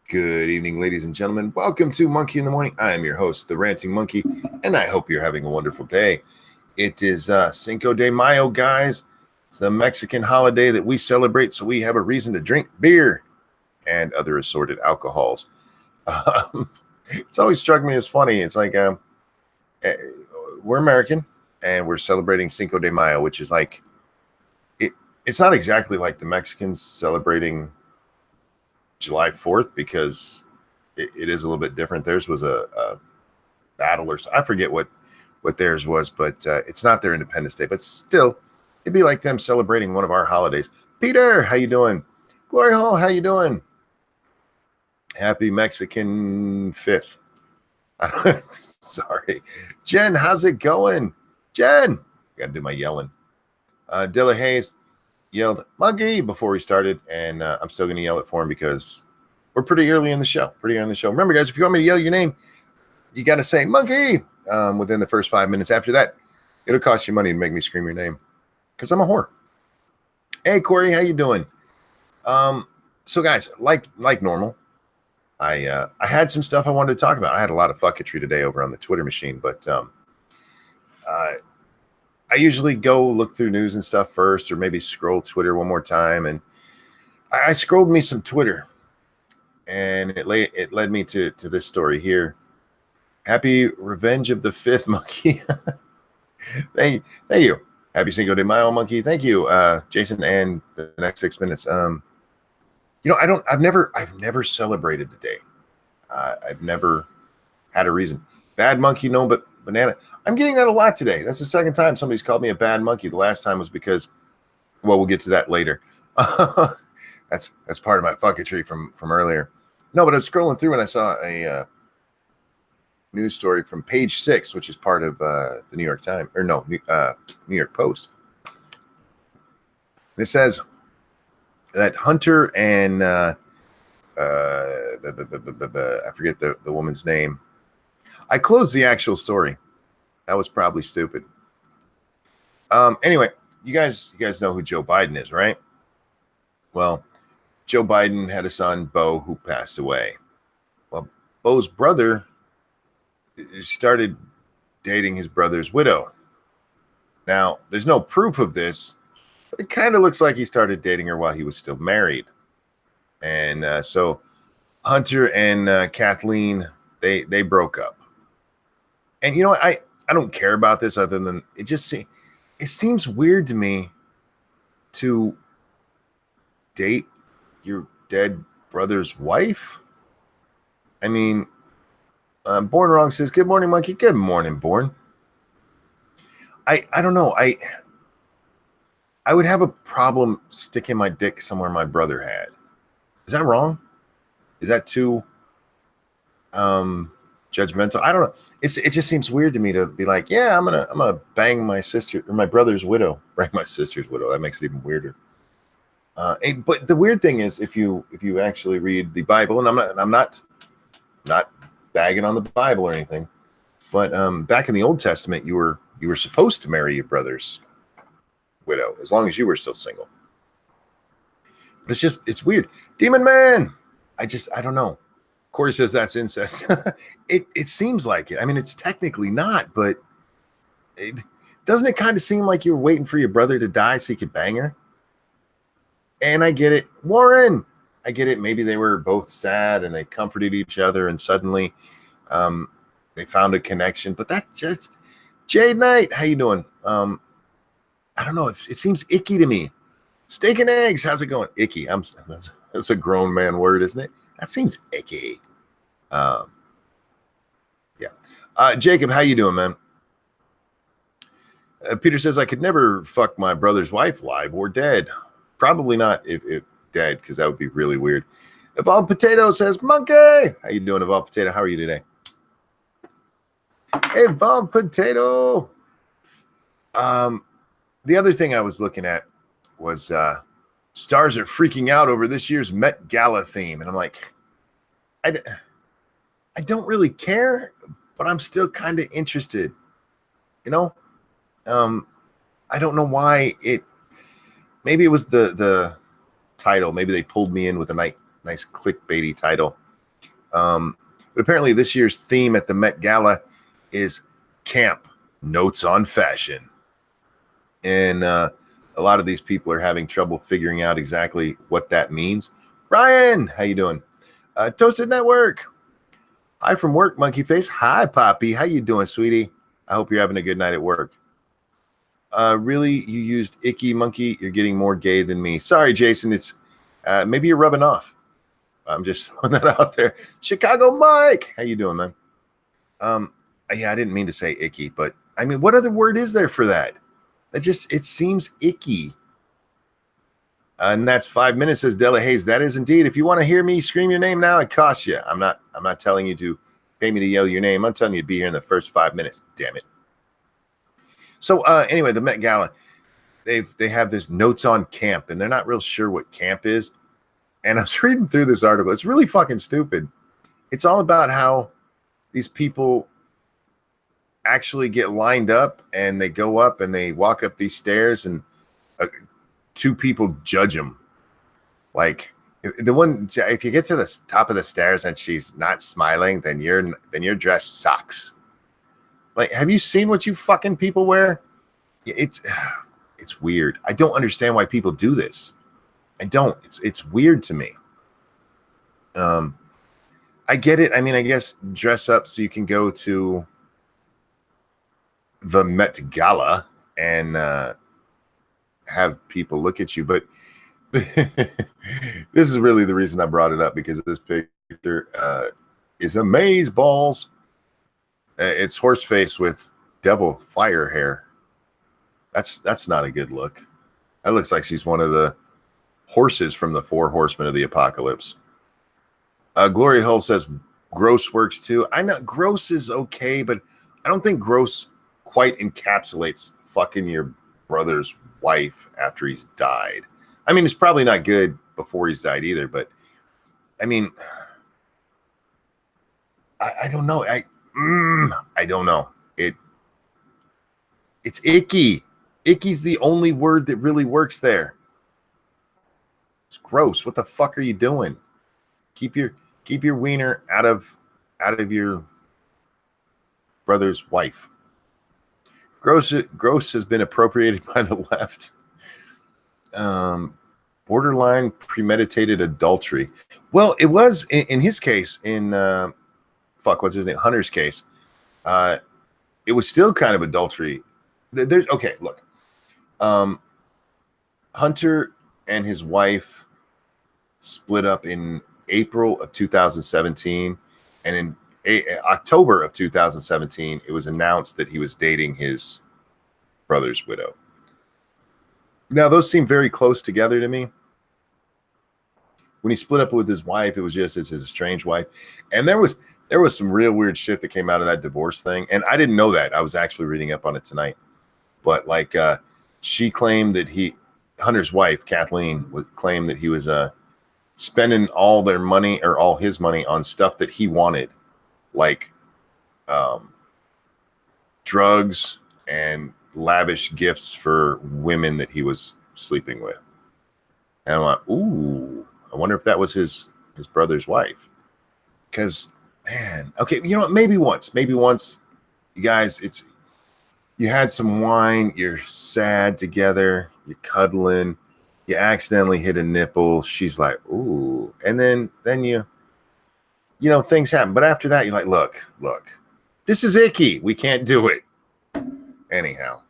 Good evening, ladies and gentlemen. Welcome to Monkey in the Morning. I am your host, the Ranting Monkey, and I hope you're having a wonderful day. It is Cinco de Mayo, guys. It's the Mexican holiday that we celebrate, so we have a reason to drink beer and other assorted alcohols. It's always struck me as funny. It's like we're American, and we're celebrating Cinco de Mayo, which is like it's not exactly like the Mexicans celebrating July 4th because it is a little bit different. Theirs was a battle or I forget what theirs was, but it's not their Independence Day. But still, it'd be like them celebrating one of our holidays. Peter, how you doing? Glory Hall, how you doing? Happy Mexican 5th. Sorry. Jen, how's it going? Jen, got to do my yelling. Dilla Hayes yelled Monkey before we started, and I'm still going to yell it for him because we're pretty early in the show. Remember, guys, if you want me to yell your name, you got to say Monkey within the first 5 minutes. After that, it'll cost you money to make me scream your name because I'm a whore. Hey, Corey, how you doing? So, guys, like normal, I had some stuff I wanted to talk about. I had a lot of fucketry today over on the Twitter machine, but I usually go look through news and stuff first, or maybe scroll Twitter one more time. And I scrolled me some Twitter, and it led me to this story here. Happy Revenge of the 5th, Monkey. Thank you. Happy Cinco de Mayo, Monkey. Thank you, Jason. And the next 6 minutes. I've never celebrated the day. I've never had a reason. Bad monkey, no, but banana. I'm getting that a lot today. That's the second time somebody's called me a bad monkey. The last time was because, well, we'll get to that later. That's part of my fucketry from earlier. No, but I was scrolling through and I saw a news story from Page 6, which is part of the New York Times, or no, New York Post. It says that Hunter and I forget the woman's name. I closed the actual story. That was probably stupid. Anyway, you guys know who Joe Biden is, right? Well, Joe Biden had a son, Beau, who passed away. Well, Beau's brother started dating his brother's widow. Now, there's no proof of this, but it kind of looks like he started dating her while he was still married. And so Hunter and Kathleen, they broke up. And, I don't care about this other than it seems weird to me to date your dead brother's wife. I mean, Born Wrong says, good morning, Monkey. Good morning, Born. I don't know. I would have a problem sticking my dick somewhere my brother had. Is that wrong? Is that too judgmental? I don't know. It just seems weird to me to be like, yeah, I'm gonna bang my sister or my brother's widow. Bang my sister's widow. That makes it even weirder. But the weird thing is, if you actually read the Bible, and I'm not bagging on the Bible or anything, but back in the Old Testament, you were supposed to marry your brother's widow as long as you were still single. But it's weird. Demon Man. I don't know. Corey says that's incest. It seems like it. I mean, it's technically not, but doesn't it kind of seem like you were waiting for your brother to die so you could bang her? And I get it. Warren, I get it. Maybe they were both sad and they comforted each other and suddenly they found a connection. But that just... Jade Knight, how you doing? I don't know. It seems icky to me. Steak and eggs, how's it going? Icky. That's a grown man word, isn't it? That seems icky. Yeah. Jacob, how you doing, man? Peter says, I could never fuck my brother's wife live or dead. Probably not if dead, because that would be really weird. Evolved Potato says, Monkey. How you doing, Evolved Potato? How are you today? Evolved Potato. The other thing I was looking at was stars are freaking out over this year's Met Gala theme. And I'm like, I don't really care, but I'm still kind of interested. I don't know why maybe it was the title. Maybe they pulled me in with a nice clickbaity title. But apparently this year's theme at the Met Gala is Camp Notes on Fashion. And a lot of these people are having trouble figuring out exactly what that means. Brian, how you doing? Toasted Network. Hi from work, Monkey Face. Hi, Poppy. How you doing, sweetie? I hope you're having a good night at work. Really, you used icky monkey. You're getting more gay than me. Sorry, Jason. It's maybe you're rubbing off. I'm just throwing that out there. Chicago Mike, how you doing, man? Yeah, I didn't mean to say icky, but I mean, what other word is there for that? It seems icky. And that's 5 minutes, says Della Hayes. That is indeed. If you want to hear me scream your name now, it costs you. I'm not telling you to pay me to yell your name. I'm telling you to be here in the first 5 minutes. Damn it. So anyway, the Met Gala, they have this notes on camp, and they're not real sure what camp is. And I was reading through this article. It's really fucking stupid. It's all about how these people actually get lined up, and they go up and they walk up these stairs, and two people judge them. Like the one, if you get to the top of the stairs and she's not smiling, then your dress sucks. Like, have you seen what you fucking people wear? It's weird. I don't understand why people do this. I don't. It's weird to me. I get it. I mean, I guess dress up so you can go to the Met Gala and have people look at you, but this is really the reason I brought it up, because this picture is amaze balls. It's horse face with devil fire hair. That's not a good look. That looks like she's one of the horses from the 4 Horsemen of the Apocalypse. Gloria Hull says gross works too. I know gross is okay, but I don't think gross quite encapsulates fucking your brother's wife after he's died. I mean, it's probably not good before he's died either, but I mean, I don't know. I don't know. It's icky. Icky's the only word that really works there. It's gross. What the fuck are you doing? Keep your wiener out of your brother's wife. Gross has been appropriated by the left. Borderline premeditated adultery. Well, it was in his case, in what's his name? Hunter's case. It was still kind of adultery. There's okay, look. Hunter and his wife split up in April of 2017, and in October of 2017, it was announced that he was dating his brother's widow. Now, those seem very close together to me. When he split up with his wife, it was just as his estranged wife, and there was some real weird shit that came out of that divorce thing, and I didn't know that. I was actually reading up on it tonight, but like she claimed that Hunter's wife, Kathleen, would claim that he was spending all their money or all his money on stuff that he wanted, like drugs and lavish gifts for women that he was sleeping with. And I'm like, ooh, I wonder if that was his brother's wife. Because, man, okay, you know what? Maybe once, you guys, you had some wine, you're sad together, you're cuddling, you accidentally hit a nipple. She's like, ooh. And then you know, things happen. But after that, you're like, look, this is icky. We can't do it. Anyhow.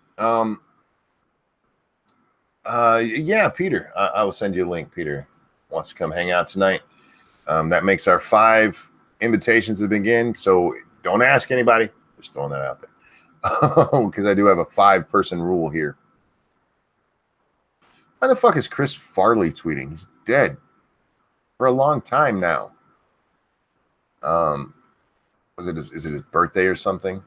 Yeah, Peter, I will send you a link. Peter wants to come hang out tonight. That makes our 5 invitations to begin. So don't ask anybody. Just throwing that out there. Because I do have a 5-person rule here. Why the fuck is Chris Farley tweeting? He's dead for a long time now. Is it his birthday or something?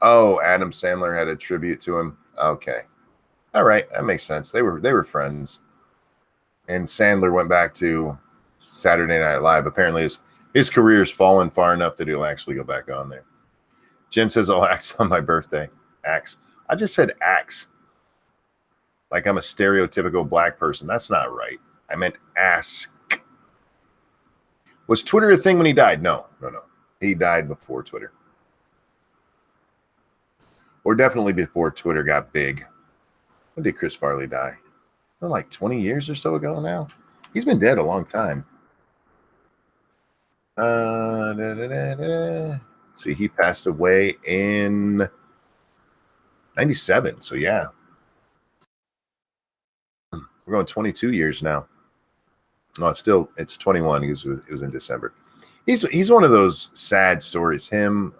Oh, Adam Sandler had a tribute to him. Okay. All right, that makes sense. They were friends. And Sandler went back to Saturday Night Live. Apparently his career's fallen far enough that he'll actually go back on there. Jen says I'll axe on my birthday. Axe. I just said axe. Like I'm a stereotypical black person. That's not right. I meant ask. Was Twitter a thing when he died? No. He died before Twitter. Or definitely before Twitter got big. When did Chris Farley die? Like 20 years or so ago now. He's been dead a long time. See, he passed away in 97. So yeah. We're going 22 years now. No, it's 21. It was in December. He's one of those sad stories. Him,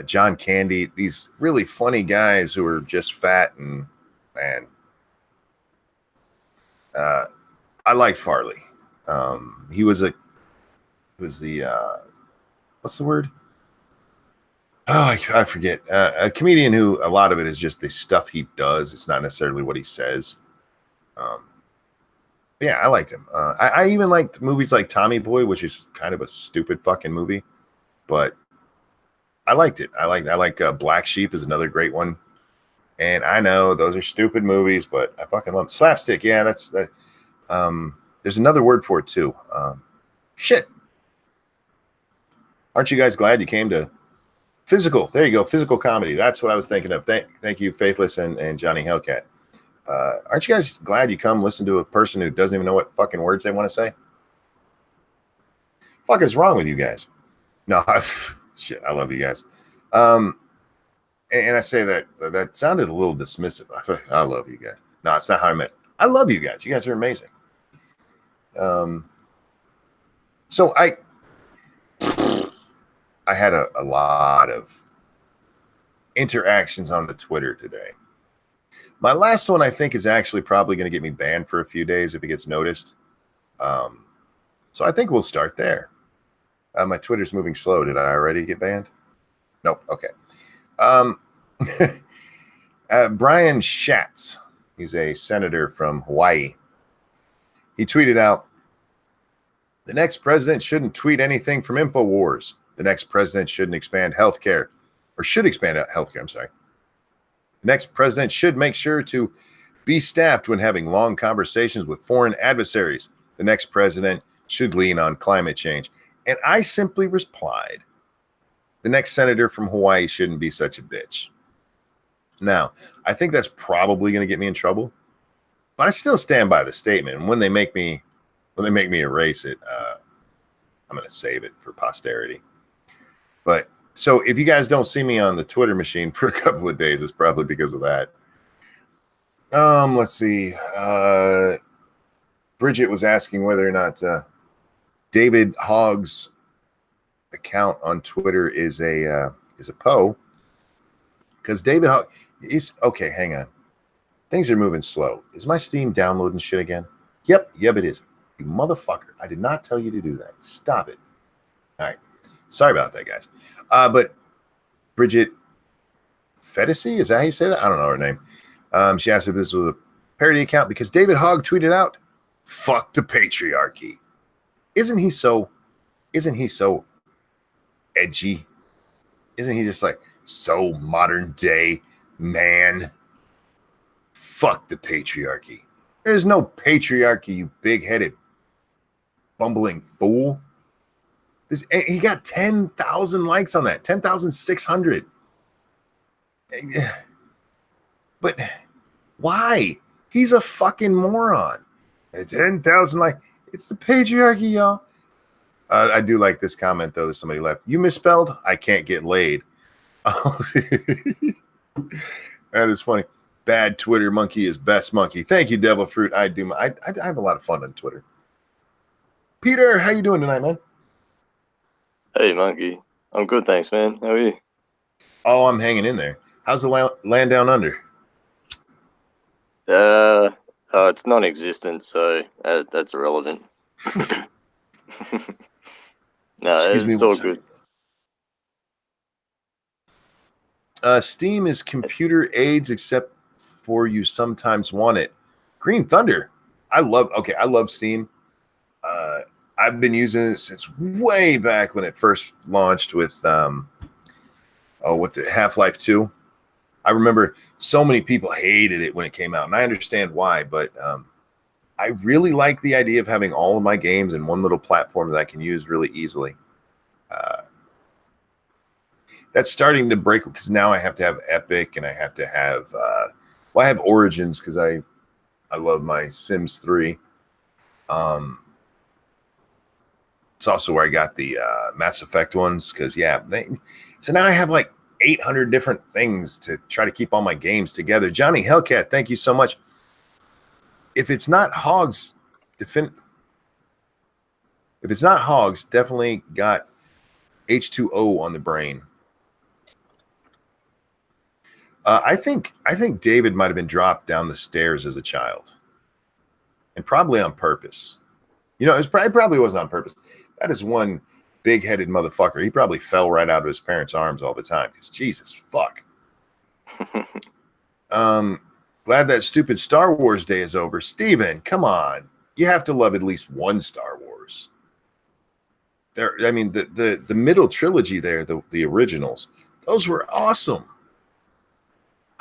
John Candy, these really funny guys who are just fat and man. I liked Farley. He was the what's the word? Oh, I forget. A comedian who a lot of it is just the stuff he does. It's not necessarily what he says. Yeah, I liked him. I even liked movies like Tommy Boy, which is kind of a stupid fucking movie, but I liked it. I like Black Sheep is another great one. And I know those are stupid movies, but I fucking love them. Slapstick. Yeah, that's the. There's another word for it too. Shit. Aren't you guys glad you came to physical? There you go. Physical comedy. That's what I was thinking of. Thank you, Faithless and Johnny Hellcat. Aren't you guys glad you come listen to a person who doesn't even know what fucking words they want to say? Fuck is wrong with you guys? No, shit. I love you guys. And I say that sounded a little dismissive. I love you guys. No, it's not how I meant. I love you guys. You guys are amazing. So I had a lot of interactions on the Twitter today. My last one, I think, is actually probably going to get me banned for a few days if it gets noticed. So I think we'll start there. My Twitter's moving slow. Did I already get banned? Nope. Okay. Brian Schatz, he's a senator from Hawaii. He tweeted out, the next president shouldn't tweet anything from InfoWars. The next president shouldn't expand healthcare, or should expand healthcare, I'm sorry. The next president should make sure to be staffed when having long conversations with foreign adversaries. The next president should lean on climate change. And I simply replied, the next senator from Hawaii shouldn't be such a bitch. Now, I think that's probably going to get me in trouble, but I still stand by the statement. And when they make me erase it, I'm going to save it for posterity. But so if you guys don't see me on the Twitter machine for a couple of days, it's probably because of that. Let's see. Bridget was asking whether or not David Hogg's account on Twitter is a Poe. Because David Hogg is okay. Hang on, things are moving slow. Is my Steam downloading shit again? Yep, it is. You motherfucker! I did not tell you to do that. Stop it. All right, sorry about that, guys. But Bridget Fedesi, is that how you say that? I don't know her name. She asked if this was a parody account because David Hogg tweeted out, "Fuck the patriarchy." Isn't he so edgy? Isn't he just like so modern day man? Fuck the patriarchy. There's no patriarchy, you big-headed bumbling fool. He got 10,000 likes on that. 10,600. But why? He's a fucking moron. 10,000 likes. It's the patriarchy, y'all. I do like this comment, though, that somebody left. You misspelled, I can't get laid. That is funny. Bad Twitter monkey is best monkey. Thank you, Devil Fruit. I have a lot of fun on Twitter. Peter, how you doing tonight, man? Hey, monkey. I'm good, thanks, man. How are you? Oh, I'm hanging in there. How's the land down under? It's non-existent, so that's irrelevant. No, it's all good. Steam is computer aids, except for you sometimes want it. Green Thunder. I love Steam. I've been using it since way back when it first launched with the Half-Life 2. I remember so many people hated it when it came out, and I understand why, but I really like the idea of having all of my games in one little platform that I can use really easily. That's starting to break because now I have to have Epic and I have to have I have Origins because I love my Sims 3. It's also where I got the Mass Effect ones because so now I have like 800 different things to try to keep all my games together. Johnny Hellcat, thank you so much. If it's not Hogs, definitely got H2O on the brain. I think David might have been dropped down the stairs as a child, and probably on purpose. It probably wasn't on purpose. That is one big-headed motherfucker. He probably fell right out of his parents' arms all the time. Because Jesus fuck. Glad that stupid Star Wars day is over. Steven, come on. You have to love at least one Star Wars. The middle trilogy there, the originals, those were awesome.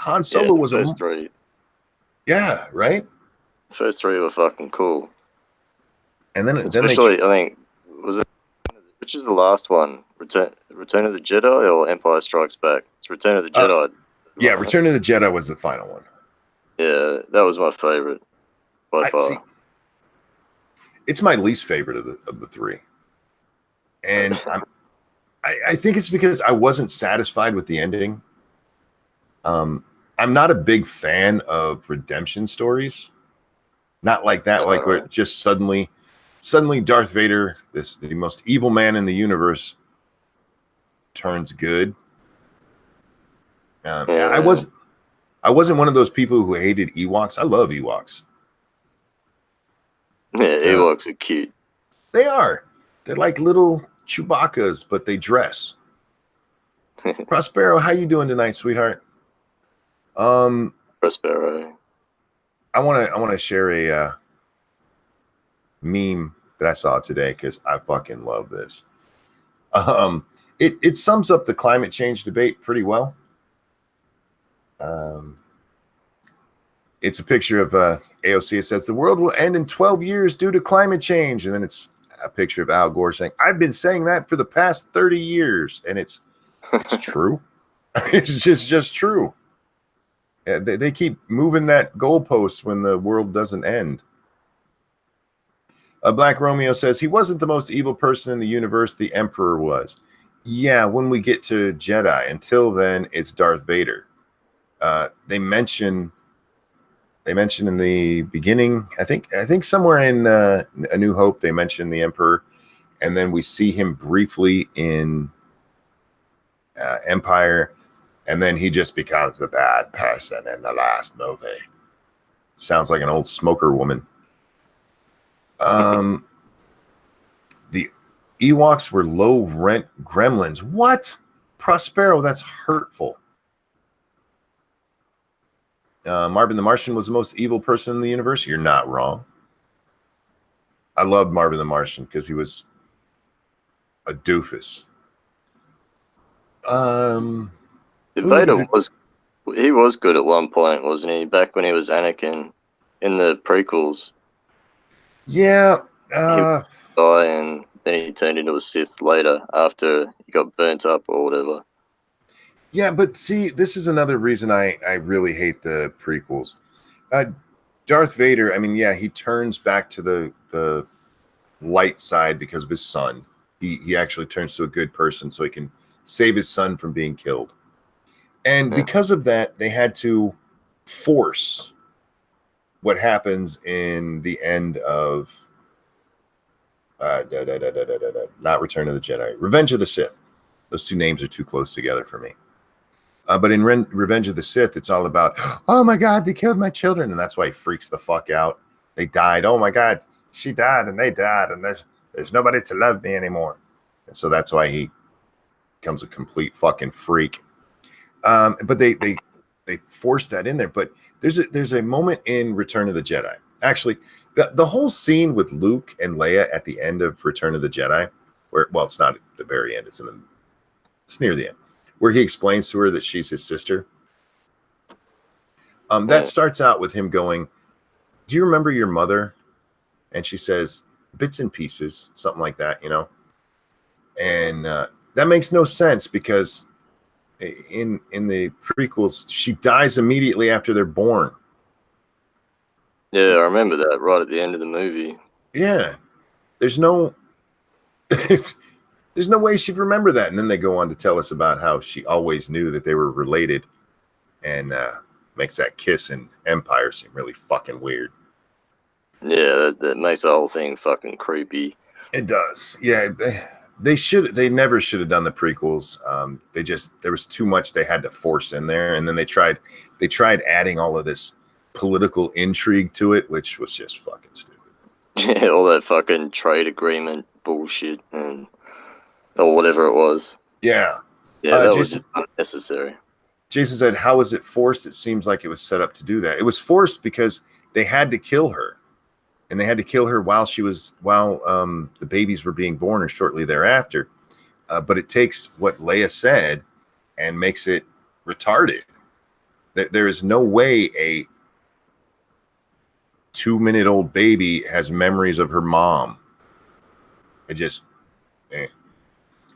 Han Solo was first three. Yeah, right? First three were fucking cool. And then especially, I think, which is the last one? Return of the Jedi or Empire Strikes Back? It's Return of the Jedi. Yeah, Return of the Jedi was the final one. Yeah, that was my favorite by far. It's my least favorite of the three. And I think it's because I wasn't satisfied with the ending. I'm not a big fan of redemption stories. Not like that, like where it just suddenly Darth Vader, the most evil man in the universe, turns good. I wasn't one of those people who hated Ewoks. I love Ewoks. Yeah, Ewoks are cute. They are. They're like little Chewbacca's, but they dress. Prospero, how you doing tonight, sweetheart? Prospero. I want to share a meme that I saw today because I fucking love this. It sums up the climate change debate pretty well. It's a picture of AOC. It says the world will end in 12 years due to climate change, and then it's a picture of Al Gore saying, "I've been saying that for the past 30 years," and it's true. It's just true. Yeah, they keep moving that goalpost when the world doesn't end. Black Romeo says he wasn't the most evil person in the universe. The Emperor was. Yeah, when we get to Jedi. Until then, it's Darth Vader. They mention in the beginning. I think somewhere in A New Hope they mention the Emperor, and then we see him briefly in Empire. And then he just becomes the bad person in the last movie. Sounds like an old smoker woman. The Ewoks were low rent gremlins. What? Prospero, that's hurtful. Marvin the Martian was the most evil person in the universe. You're not wrong. I loved Marvin the Martian because he was a doofus. Vader was good at one point, wasn't he? Back when he was Anakin in the prequels. Yeah. He would die and then he turned into a Sith later after he got burnt up or whatever. Yeah, but see, this is another reason I really hate the prequels. Darth Vader, I mean, yeah, he turns back to the light side because of his son. He actually turns to a good person so he can save his son from being killed. And because of that, they had to force what happens in the end of not Return of the Jedi, Revenge of the Sith. Those two names are too close together for me. But in Revenge of the Sith, it's all about, oh my God, they killed my children. And that's why he freaks the fuck out. They died. Oh my God, she died and they died. And there's nobody to love me anymore. And so that's why he becomes a complete fucking freak. But they force that in there. But there's a moment in Return of the Jedi. Actually, the whole scene with Luke and Leia at the end of Return of the Jedi, it's not at the very end, it's near the end, where he explains to her that she's his sister. That starts out with him going, "Do you remember your mother? And she says bits and pieces, something like that, you know. And that makes no sense because in the prequels, she dies immediately after they're born. Yeah, I remember that right at the end of the movie. Yeah, there's no there's no way she'd remember that. And then they go on to tell us about how she always knew that they were related, and makes that kiss in Empire seem really fucking weird. Yeah, that makes the whole thing fucking creepy. It does. Yeah, they never should have done the prequels. There was too much they had to force in there, and then they tried adding all of this political intrigue to it, which was just fucking stupid. Yeah, all that fucking trade agreement bullshit or whatever it was. Yeah. Yeah, that was just unnecessary. Jason said, "How was it forced? It seems like it was set up to do that. It was forced because they had to kill her, and they had to kill her while the babies were being born or shortly thereafter. But it takes what Leia said and makes it retarded. There is no way a 2-minute-old baby has memories of her mom.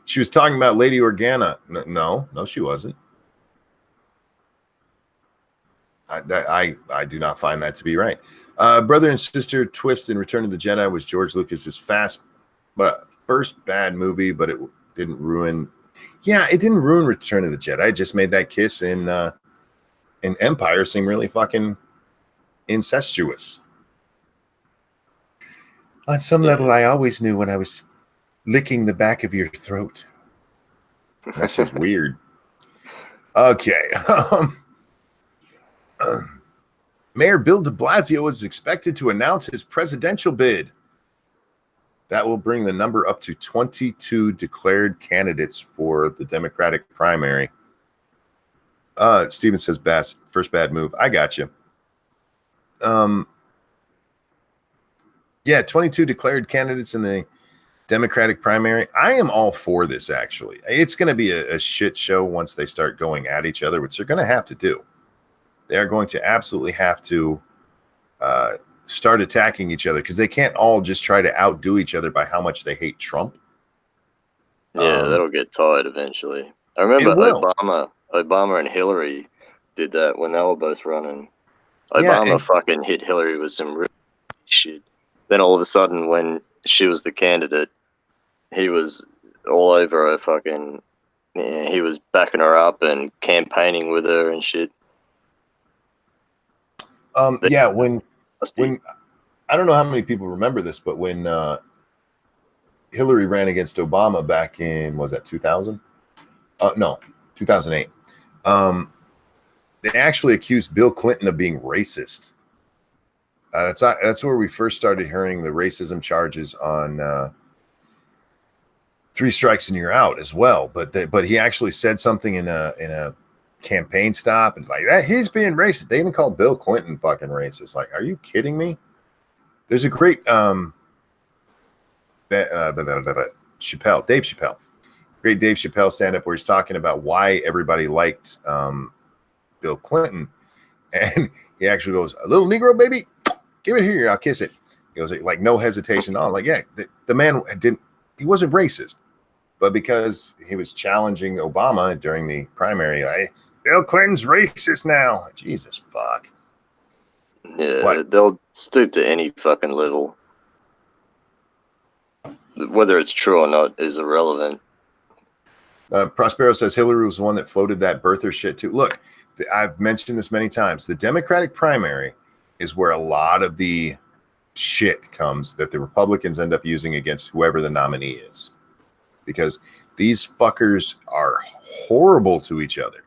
She was talking about Lady Organa. No, she wasn't. I do not find that to be right. Brother and sister twist in Return of the Jedi was George Lucas's first bad movie, but it didn't ruin. Yeah, it didn't ruin Return of the Jedi. It just made that kiss in Empire seem really fucking incestuous. On some level, I always knew when I was licking the back of your throat. That's just weird. Okay. Mayor Bill de Blasio is expected to announce his presidential bid. That will bring the number up to 22 declared candidates for the Democratic primary. Steven says, Bass, first bad move. I got you. Yeah, 22 declared candidates in the Democratic primary. I am all for this, actually. It's going to be a shit show once they start going at each other, which they're going to have to do. They are going to absolutely have to start attacking each other because they can't all just try to outdo each other by how much they hate Trump. Yeah, that'll get tired eventually. I remember Obama and Hillary did that when they were both running. Obama fucking hit Hillary with some real shit. Then all of a sudden, when she was the candidate, he was all over her fucking. Yeah, he was backing her up and campaigning with her and shit. Yeah, when I don't know how many people remember this, but when Hillary ran against Obama back in, was that 2000? No, 2008. They actually accused Bill Clinton of being racist. That's where we first started hearing the racism charges on Three Strikes and You're Out as well. But he actually said something in a campaign stop and like that he's being racist. They even called Bill Clinton fucking racist. Like, are you kidding me? There's a great Dave Chappelle, great Dave Chappelle stand-up where he's talking about why everybody liked Bill Clinton, and he actually goes, "A little Negro baby, give it here, I'll kiss it." He goes like no hesitation. Oh, like yeah, the man he wasn't racist, but because he was challenging Obama during the primary, like Bill Clinton's racist now. Jesus fuck. Yeah, they'll stoop to any fucking level. Whether it's true or not is irrelevant. Prospero says Hillary was the one that floated that birther shit too. Look, I've mentioned this many times. The Democratic primary is where a lot of the shit comes that the Republicans end up using against whoever the nominee is. Because these fuckers are horrible to each other.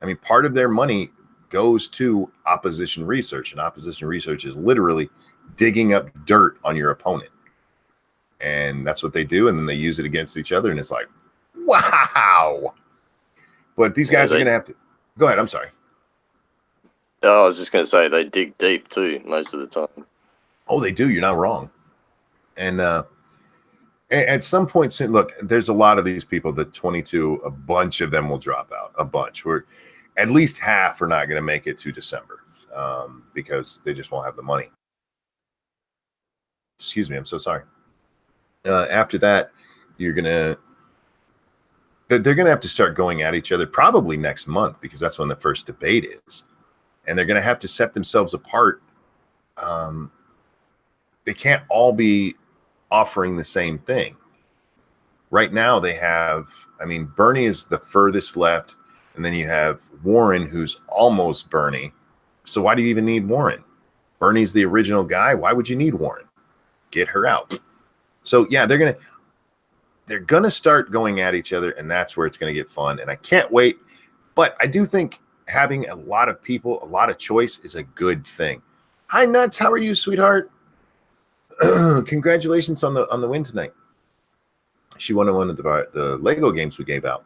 I mean, part of their money goes to opposition research, and opposition research is literally digging up dirt on your opponent. And that's what they do, and then they use it against each other, and it's like, wow. But these guys are going to have to... Go ahead, I'm sorry. Oh, I was just going to say, they dig deep too, most of the time. Oh, they do. You're not wrong. And at some point, look, there's a lot of these people, the 22, a bunch of them will drop out. A bunch. Where at least half are not going to make it to December because they just won't have the money. Excuse me. I'm so sorry. After that, they're gonna have to start going at each other probably next month, because that's when the first debate is, and they're gonna have to set themselves apart. They can't all be offering the same thing. Right now they have, I mean, Bernie is the furthest left, and then you have Warren, who's almost Bernie. So why do you even need Warren? Bernie's the original guy. Why would you need Warren? Get her out. So yeah, they're gonna start going at each other, and that's where it's gonna get fun. And I can't wait. But I do think having a lot of people, a lot of choice is a good thing. Hi Nuts, how are you, sweetheart? Congratulations on the win tonight. She won one of the Lego games we gave out.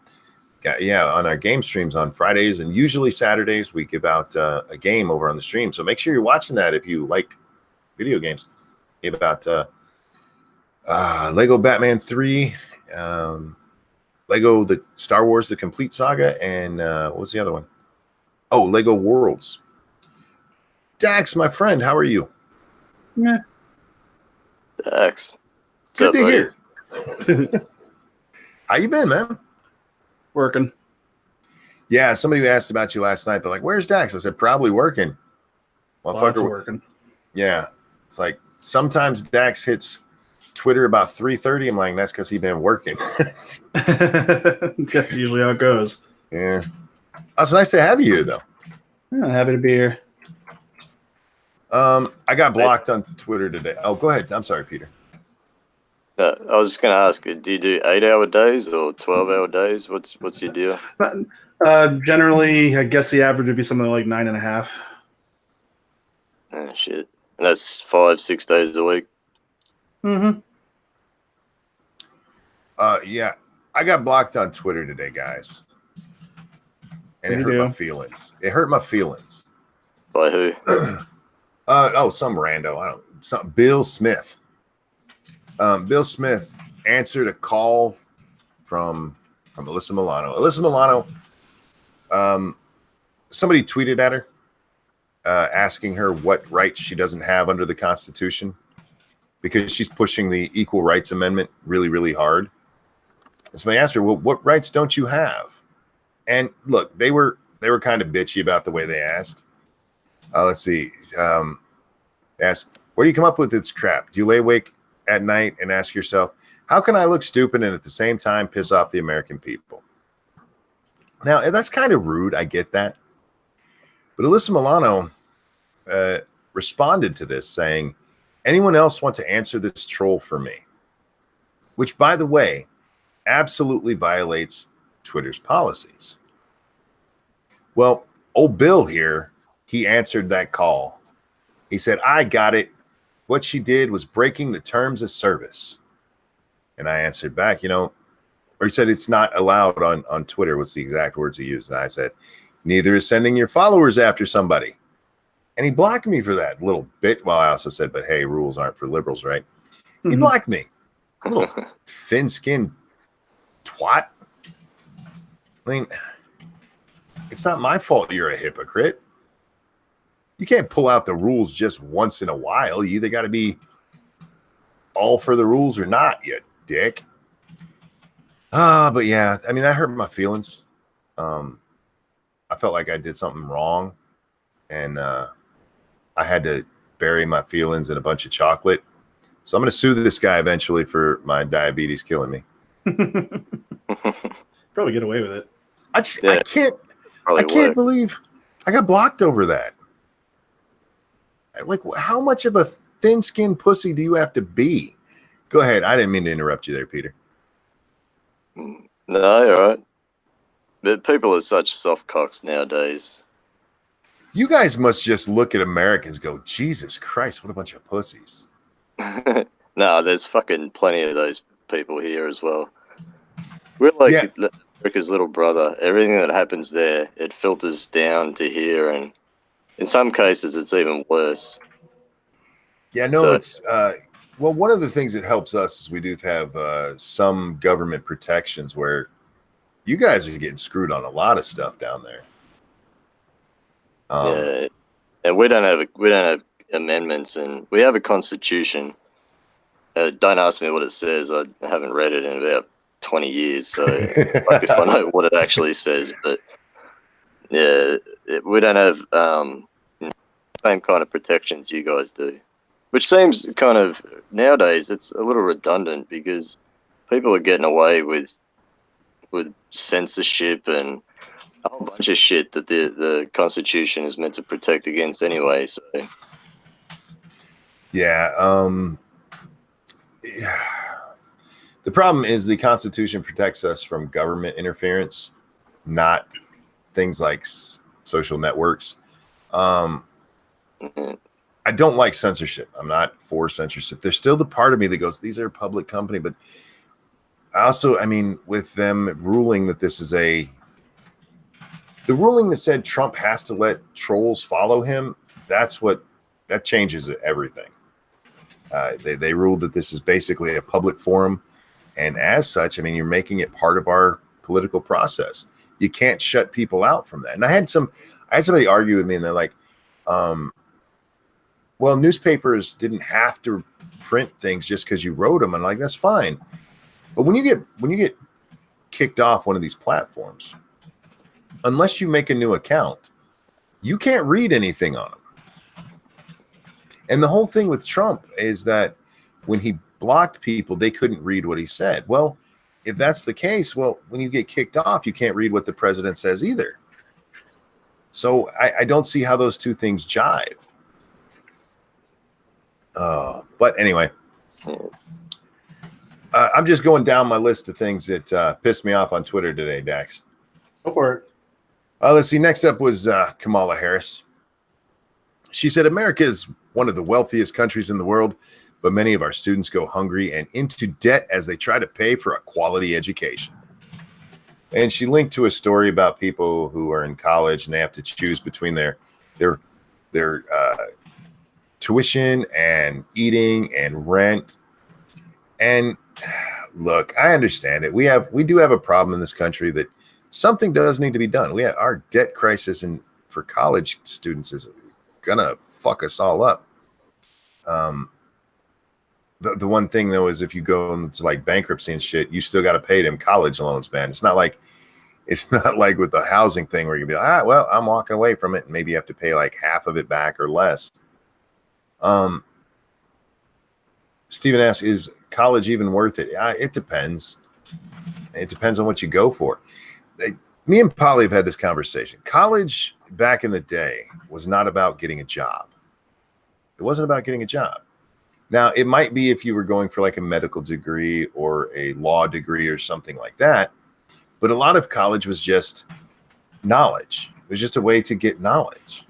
Yeah, on our game streams on Fridays and usually Saturdays, we give out a game over on the stream. So make sure you're watching that if you like video games. Gave out Lego Batman 3, Lego the Star Wars The Complete Saga, and what was the other one? Oh, Lego Worlds. Dax, my friend, how are you? Yeah. Dax. Good to hear. How you been, man? Working. Yeah, somebody asked about you last night. They're like, "Where's Dax?" I said, "Probably working." Lots of working. Yeah, it's like sometimes Dax hits Twitter about 3:30. I'm like, that's because he's been working. That's usually how it goes. Yeah. Oh, it's nice to have you here, though. Yeah, happy to be here. I got blocked on Twitter today. Oh, go ahead. I'm sorry, Peter. I was just going to ask, do you do 8-hour days or 12-hour days? What's your deal? Generally, I guess the average would be something like 9.5. Oh, shit. And that's 5-6 days a week? Mm-hmm. Yeah, I got blocked on Twitter today, guys. And it hurt my feelings. It hurt my feelings. By who? Some rando. Bill Smith. Bill Smith answered a call from Alyssa Milano. Alyssa Milano, somebody tweeted at her asking her what rights she doesn't have under the Constitution, because she's pushing the Equal Rights Amendment really, really hard. And somebody asked her, well, what rights don't you have? And look, they were kind of bitchy about the way they asked. Let's see. Asked, where do you come up with this crap? Do you lay awake at night and ask yourself, how can I look stupid and at the same time piss off the American people? Now, that's kind of rude. I get that. But Alyssa Milano responded to this saying, anyone else want to answer this troll for me? Which, by the way, absolutely violates Twitter's policies. Well, old Bill here, he answered that call. He said, I got it. What she did was breaking the terms of service. And I answered back, or he said, it's not allowed on Twitter. What's the exact words he used? And I said, neither is sending your followers after somebody. And he blocked me for that little bit. Well, I also said, but hey, rules aren't for liberals, right? He blocked me. A little thin-skinned twat. I mean, it's not my fault you're a hypocrite. You can't pull out the rules just once in a while. You either got to be all for the rules or not, you dick. But yeah, I mean, that hurt my feelings. I felt like I did something wrong, and I had to bury my feelings in a bunch of chocolate. So I'm going to sue this guy eventually for my diabetes killing me. Probably get away with it. I can't believe I got blocked over that. Like, how much of a thin-skinned pussy do you have to be? Go ahead. I didn't mean to interrupt you there, Peter. No, you're right. But people are such soft cocks nowadays. You guys must just look at Americans and go, Jesus Christ, what a bunch of pussies. No, there's fucking plenty of those people here as well. We're like America's little brother. Everything that happens there, it filters down to here, and in some cases, it's even worse. Yeah, no, it's well, one of the things that helps us is we do have some government protections where you guys are getting screwed on a lot of stuff down there. Yeah, and we don't have amendments, and we have a constitution, Don't ask me what it says. I haven't read it in about 20 years, so like if I know what it actually says. But yeah, we don't have same kind of protections you guys do, which seems kind of nowadays it's a little redundant because people are getting away with censorship and a whole bunch of shit that the Constitution is meant to protect against anyway. So yeah, yeah. The problem is the Constitution protects us from government interference, not things like social networks. I don't like censorship. I'm not for censorship. There's still the part of me that goes, these are a public company, but also, I mean, with them ruling that this is the ruling that said Trump has to let trolls follow him, that changes everything. They ruled that this is basically a public forum. And as such, I mean, you're making it part of our political process. You can't shut people out from that. And I had somebody argue with me, and they're like, well, newspapers didn't have to print things just because you wrote them. And like, that's fine. But when you get kicked off one of these platforms, unless you make a new account, you can't read anything on them. And the whole thing with Trump is that when he blocked people, they couldn't read what he said. Well, if that's the case, well, when you get kicked off, you can't read what the president says either. So I don't see how those two things jive. But anyway, I'm just going down my list of things that pissed me off on Twitter today, Dax. Go for it. Let's see. Next up was Kamala Harris. She said, America is one of the wealthiest countries in the world, but many of our students go hungry and into debt as they try to pay for a quality education. And she linked to a story about people who are in college and they have to choose between their tuition and eating and rent. And look, I understand it. We do have a problem in this country that something does need to be done. Our debt crisis for college students is gonna fuck us all up. The one thing though is if you go into like bankruptcy and shit, you still got to pay them college loans, man. It's not like with the housing thing where you'd be like, well, I'm walking away from it, and maybe you have to pay like half of it back or less. Stephen asks, is college even worth it? It depends. It depends on what you go for. Me and Polly have had this conversation. College back in the day was not about getting a job. It wasn't about getting a job. Now, it might be if you were going for like a medical degree or a law degree or something like that. But a lot of college was just knowledge. It was just a way to get knowledge.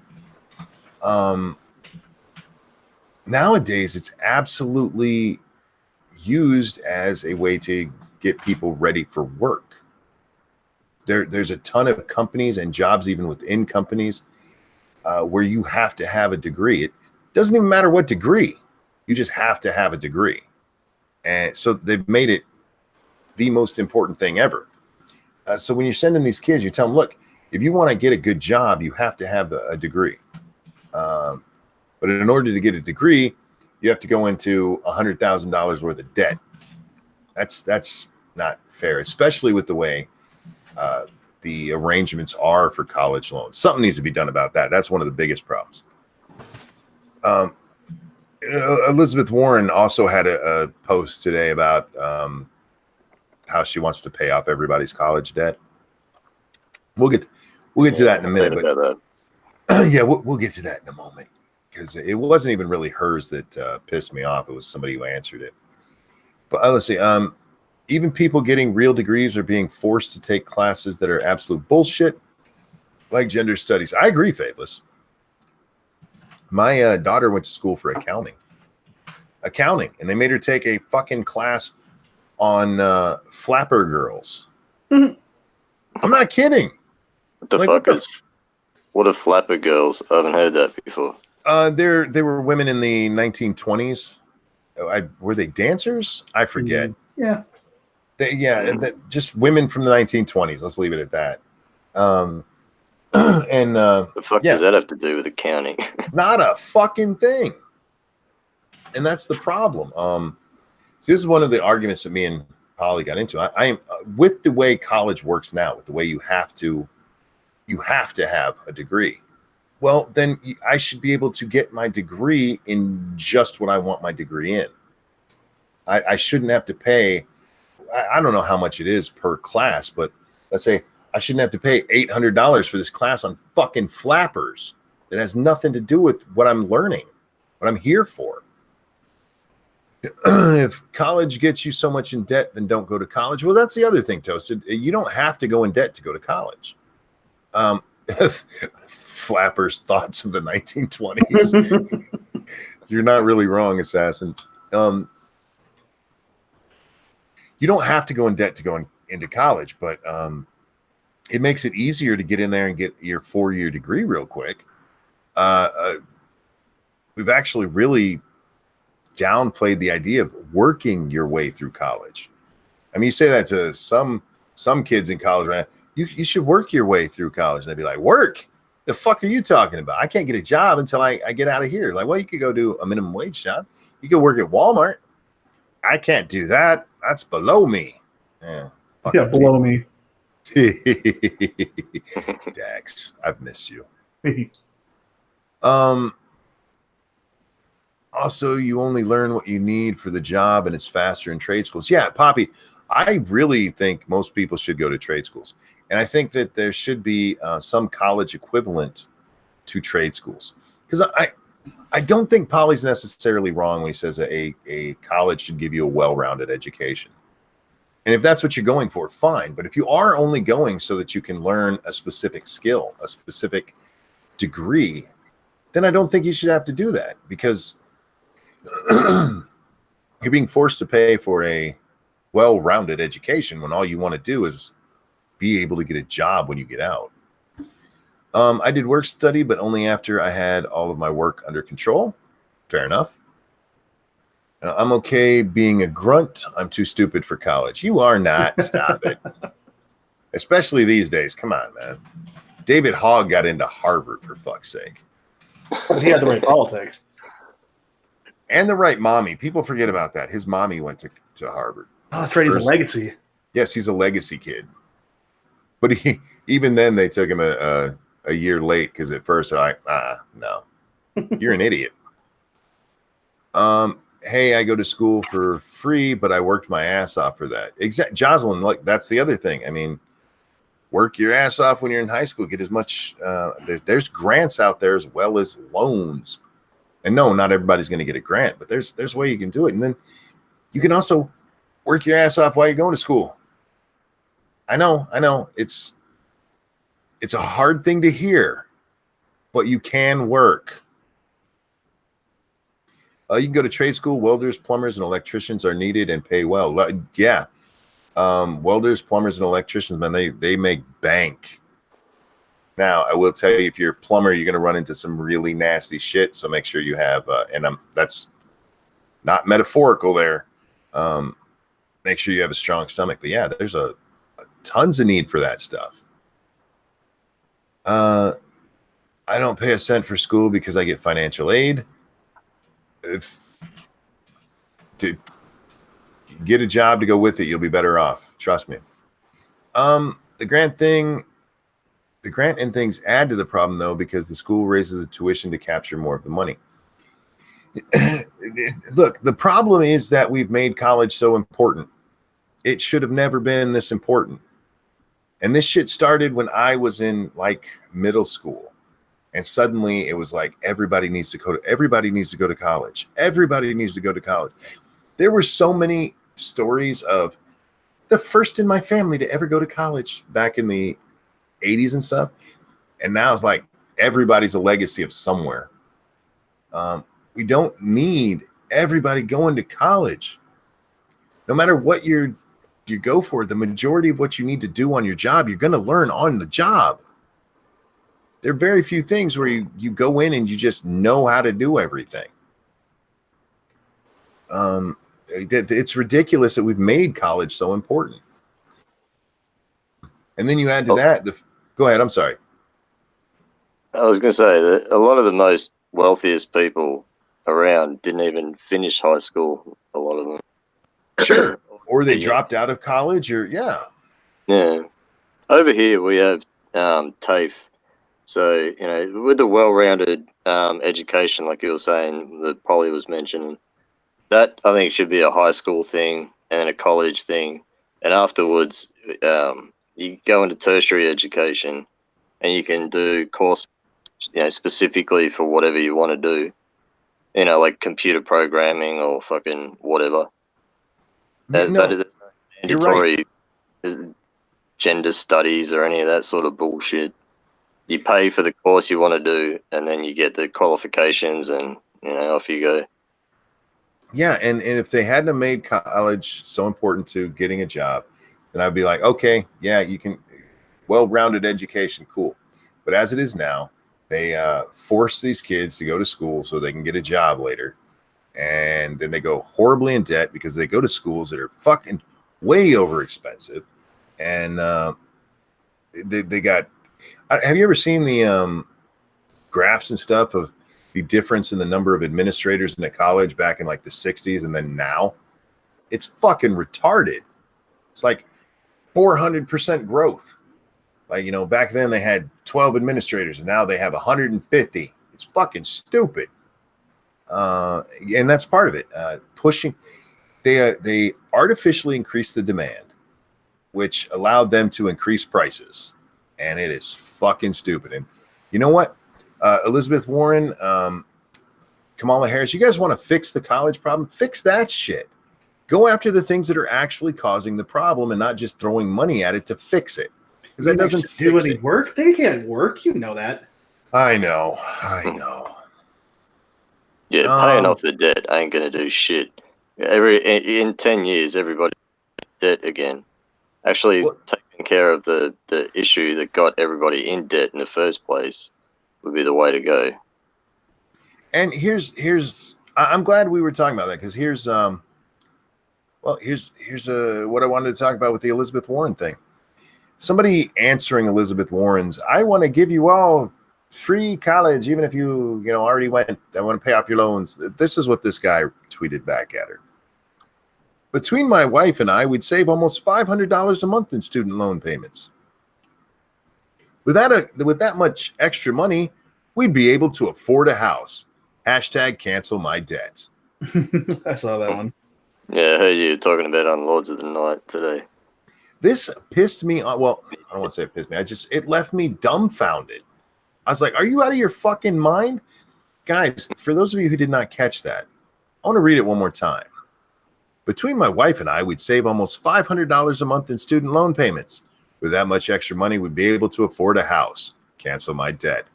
Nowadays, it's absolutely used as a way to get people ready for work. There's a ton of companies and jobs, even within companies, where you have to have a degree. It doesn't even matter what degree. You just have to have a degree. And so they've made it the most important thing ever. So when you're sending these kids, you tell them, look, if you want to get a good job, you have to have a degree. But in order to get a degree, you have to go into $100,000 worth of debt. That's not fair, especially with the way the arrangements are for college loans. Something needs to be done about that. That's one of the biggest problems. Elizabeth Warren also had a post today about how she wants to pay off everybody's college debt. We'll get to that in a minute, but yeah, we'll get to that in a moment, because it wasn't even really hers that pissed me off. It was somebody who answered it. But let's see. Even people getting real degrees are being forced to take classes that are absolute bullshit, like gender studies. I agree, Faithless. My daughter went to school for accounting, and they made her take a fucking class on flapper girls. Mm-hmm. I'm not kidding. What the fuck is? What are flapper girls? I haven't heard that before. They were women in the 1920s. Were they dancers? I forget. Yeah. Just women from the 1920s. Let's leave it at that. And the fuck does that have to do with accounting? Not a fucking thing. And that's the problem. See, this is one of the arguments that me and Polly got into. I am with the way college works now, with the way you have to have a degree. Well, then I should be able to get my degree in just what I want my degree in. I shouldn't have to pay. I don't know how much it is per class, but let's say I shouldn't have to pay $800 for this class on fucking flappers. That has nothing to do with what I'm learning, what I'm here for. If college gets you so much in debt, then don't go to college. Well, that's the other thing, Toasted. You don't have to go in debt to go to college. Flappers' thoughts of the 1920s. You're not really wrong, Assassin. You don't have to go in debt to go into college, but it makes it easier to get in there and get your 4-year degree real quick. We've actually really downplayed the idea of working your way through college. I mean, you say that to some kids in college, right? You should work your way through college. And they'd be like, work? The fuck are you talking about? I can't get a job until I get out of here. Like, well, you could go do a minimum wage job. You could work at Walmart. I can't do that. That's below me. Yeah, below me. Dax, I've missed you. Also, you only learn what you need for the job, and it's faster in trade schools. Yeah, Poppy, I really think most people should go to trade schools. And I think that there should be some college equivalent to trade schools. Because I don't think Polly's necessarily wrong when he says a college should give you a well-rounded education. And if that's what you're going for, fine. But if you are only going so that you can learn a specific skill, a specific degree, then I don't think you should have to do that, because you're being forced to pay for a well-rounded education when all you want to do is be able to get a job when you get out. I did work study, but only after I had all of my work under control. Fair enough. I'm okay being a grunt. I'm too stupid for college. You are not. Stop it. Especially these days. Come on, man. David Hogg got into Harvard, for fuck's sake. He had the right politics. And the right mommy. People forget about that. His mommy went to Harvard. Oh, that's right. He's a legacy. Yes, he's a legacy kid. But even then, they took him a year late, because at first they're like, no, you're an idiot. Hey, I go to school for free, but I worked my ass off for that. Jocelyn, like, that's the other thing. I mean, work your ass off when you're in high school. Get as much. There's grants out there as well as loans. And no, not everybody's going to get a grant, but there's a way you can do it. And then you can also work your ass off while you're going to school. I know. It's a hard thing to hear, but you can work. You can go to trade school. Welders, plumbers, and electricians are needed and pay well. Yeah. Welders, plumbers, and electricians, man, they make bank. Now, I will tell you, if you're a plumber, you're going to run into some really nasty shit. So make sure you have, that's not metaphorical there. Make sure you have a strong stomach. But yeah, there's a tons of need for that stuff. I don't pay a cent for school because I get financial aid. To get a job to go with it, you'll be better off. Trust me. The grant and things add to the problem, though, because the school raises the tuition to capture more of the money. Look, the problem is that we've made college so important. It should have never been this important. And this shit started when I was in like middle school. And suddenly it was like, everybody needs to go to college. Everybody needs to go to college. There were so many stories of the first in my family to ever go to college back in the 80s and stuff. And now it's like everybody's a legacy of somewhere. We don't need everybody going to college. No matter what you go for, the majority of what you need to do on your job, you're going to learn on the job. There are very few things where you go in and you just know how to do everything. It's ridiculous that we've made college so important. And then you add to that, go ahead, I'm sorry. I was going to say that a lot of the most wealthiest people around didn't even finish high school, a lot of them. Sure. Or they dropped out of college, or Yeah. Over here we have TAFE. So, with a well-rounded education, like you were saying, that Polly was mentioning, that I think should be a high school thing and a college thing. And afterwards, you go into tertiary education and you can do course, specifically for whatever you want to do, like computer programming or fucking whatever. That is mandatory gender studies or any of that sort of bullshit. You pay for the course you want to do, and then you get the qualifications, and off you go. Yeah, and if they hadn't made college so important to getting a job, then I'd be like, okay, yeah, you can, well-rounded education, cool. But as it is now, they force these kids to go to school so they can get a job later, and then they go horribly in debt because they go to schools that are fucking way over expensive, and they got. Have you ever seen the graphs and stuff of the difference in the number of administrators in a college back in like the 60s and then now? It's fucking retarded. It's like 400% growth. Like, back then they had 12 administrators and now they have 150. It's fucking stupid. And that's part of it. Pushing, they artificially increased the demand, which allowed them to increase prices. And it is fucking stupid. And you know what? Elizabeth Warren, Kamala Harris, you guys want to fix the college problem? Fix that shit. Go after the things that are actually causing the problem and not just throwing money at it to fix it. Because that doesn't fix it. Work? They can't work. You know that. I know. Yeah, paying off the debt ain't going to do shit. In 10 years, everybody debt again. Actually, taking care of the issue that got everybody in debt in the first place would be the way to go. And here's I'm glad we were talking about that, because here's what I wanted to talk about with the Elizabeth Warren thing. Somebody answering Elizabeth Warren's, I want to give you all free college, even if you already went. I want to pay off your loans. This is what this guy tweeted back at her. Between my wife and I, we'd save almost $500 a month in student loan payments. With that much extra money, we'd be able to afford a house. # cancel my debt. I saw that one. Yeah, I heard you talking about on Lords of the Night today. This pissed me off. Well, I don't want to say it pissed me. It left me dumbfounded. I was like, are you out of your fucking mind? Guys, for those of you who did not catch that, I want to read it one more time. Between my wife and I, we'd save almost $500 a month in student loan payments. With that much extra money, we'd be able to afford a house. Cancel my debt.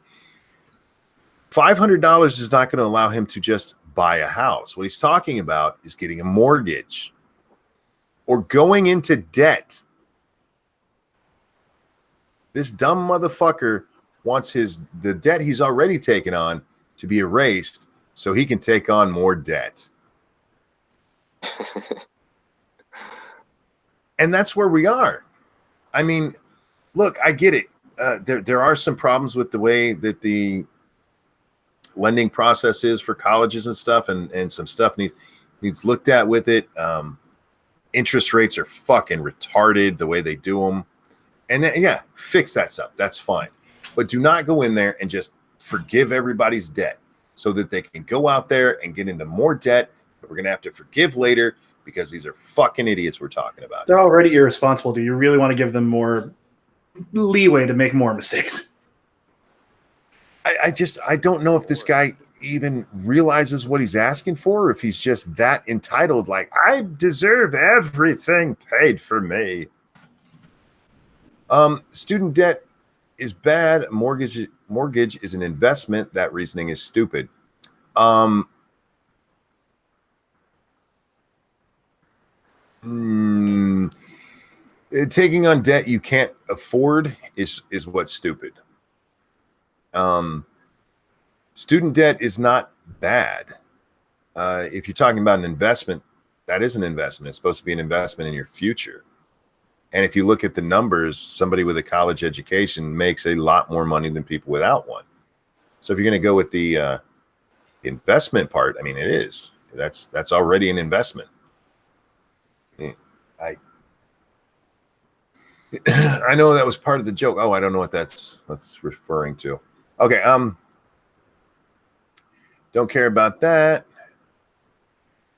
$500 is not going to allow him to just buy a house. What he's talking about is getting a mortgage or going into debt. This dumb motherfucker wants the debt he's already taken on to be erased so he can take on more debt. And that's where we are. I mean, look, I get it. There are some problems with the way that the lending process is for colleges and stuff, and some stuff needs looked at with it. Interest rates are fucking retarded the way they do them. And fix that stuff. That's fine. But do not go in there and just forgive everybody's debt so that they can go out there and get into more debt that we're going to have to forgive later, because these are fucking idiots we're talking about. They're already irresponsible. Do you really want to give them more leeway to make more mistakes? I don't know if this guy even realizes what he's asking for, or if he's just that entitled, like, I deserve everything paid for me. Student debt is bad. Mortgage is an investment. That reasoning is stupid. Taking on debt you can't afford is what's stupid. Student debt is not bad. If you're talking about an investment, that is an investment. It's supposed to be an investment in your future. And if you look at the numbers, somebody with a college education makes a lot more money than people without one. So if you're going to go with the investment part, I mean, it is. That's already an investment. I I know that was part of the joke. Oh, I don't know what that's referring to. Okay, don't care about that.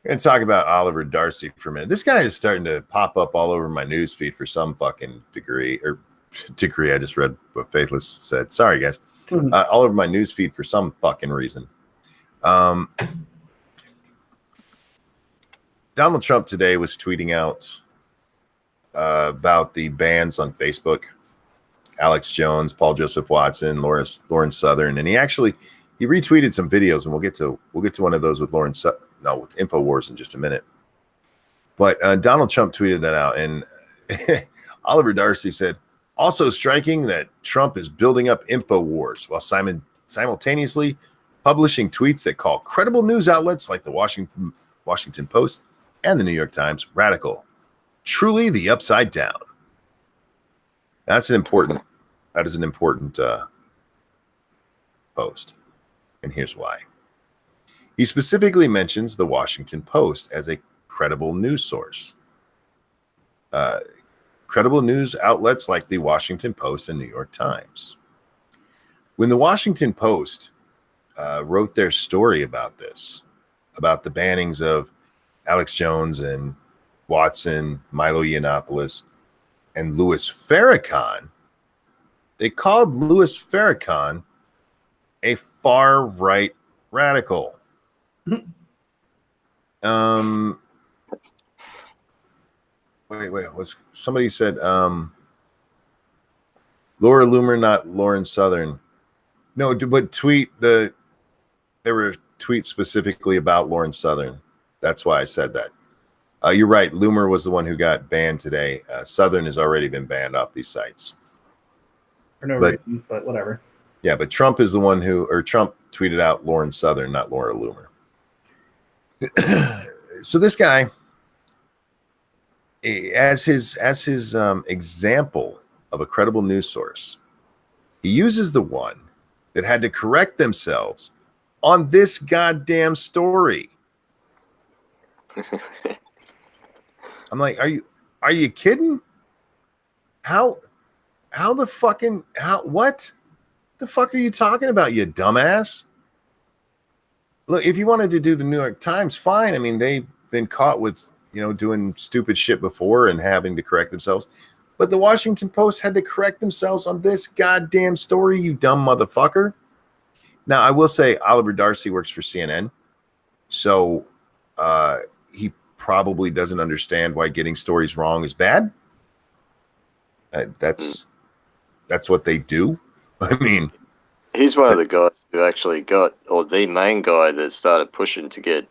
We're gonna talk about Oliver Darcy for a minute. This guy is starting to pop up all over my newsfeed for some fucking degree. I just read what Faithless said. Sorry, guys. All over my newsfeed for some fucking reason. Donald Trump today was tweeting out about the bans on Facebook. Alex Jones, Paul Joseph Watson, Lawrence Southern, and he retweeted some videos, and we'll get to one of those with with InfoWars in just a minute. But Donald Trump tweeted that out, and Oliver Darcy said, also striking that Trump is building up InfoWars while simultaneously publishing tweets that call credible news outlets like the Washington Post and the New York Times radical. Truly the upside down. That is an important post. And here's why. He specifically mentions the Washington Post as a credible news source. Credible news outlets like the Washington Post and New York Times. When the Washington Post wrote their story about this, about the bannings of Alex Jones and Watson, Milo Yiannopoulos, and Louis Farrakhan, they called Louis Farrakhan a far-right radical. Wait, was somebody said Laura Loomer, not Lauren Southern. No, but there were tweets specifically about Lauren Southern. That's why I said that. You're right. Loomer was the one who got banned today. Southern has already been banned off these sites. For no reason, but whatever. Yeah, but Trump is the one Trump tweeted out Lauren Southern, not Laura Loomer. So this guy, as his example of a credible news source, he uses the one that had to correct themselves on this goddamn story. I'm like, are you kidding? What the fuck are you talking about, you dumbass? Look, if you wanted to do the New York Times, fine. I mean, they've been caught with, doing stupid shit before and having to correct themselves. But the Washington Post had to correct themselves on this goddamn story, you dumb motherfucker. Now, I will say Oliver Darcy works for CNN. So he probably doesn't understand why getting stories wrong is bad. That's what they do. I mean, he's one of the guys who actually the main guy that started pushing to get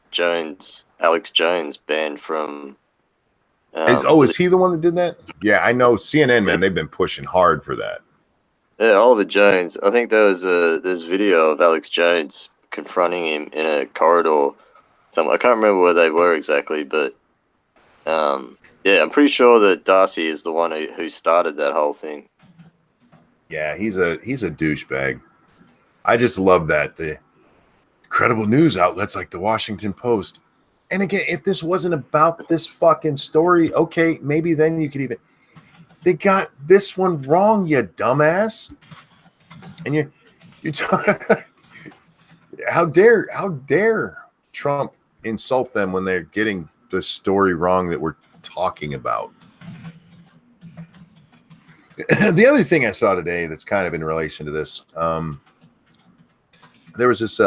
Alex Jones banned from. Is he the one that did that? Yeah, I know CNN, man. They've been pushing hard for that. Yeah, Oliver Jones. I think there was this video of Alex Jones confronting him in a corridor. I can't remember where they were exactly, but yeah, I'm pretty sure that Darcy is the one who started that whole thing. Yeah, he's a douchebag. I just love that the credible news outlets like the Washington Post. And again, if this wasn't about this fucking story, okay, maybe then you could even. They got this one wrong, you dumbass. And you're talking. How dare Trump insult them when they're getting the story wrong that we're talking about? The other thing I saw today that's kind of in relation to this, there was this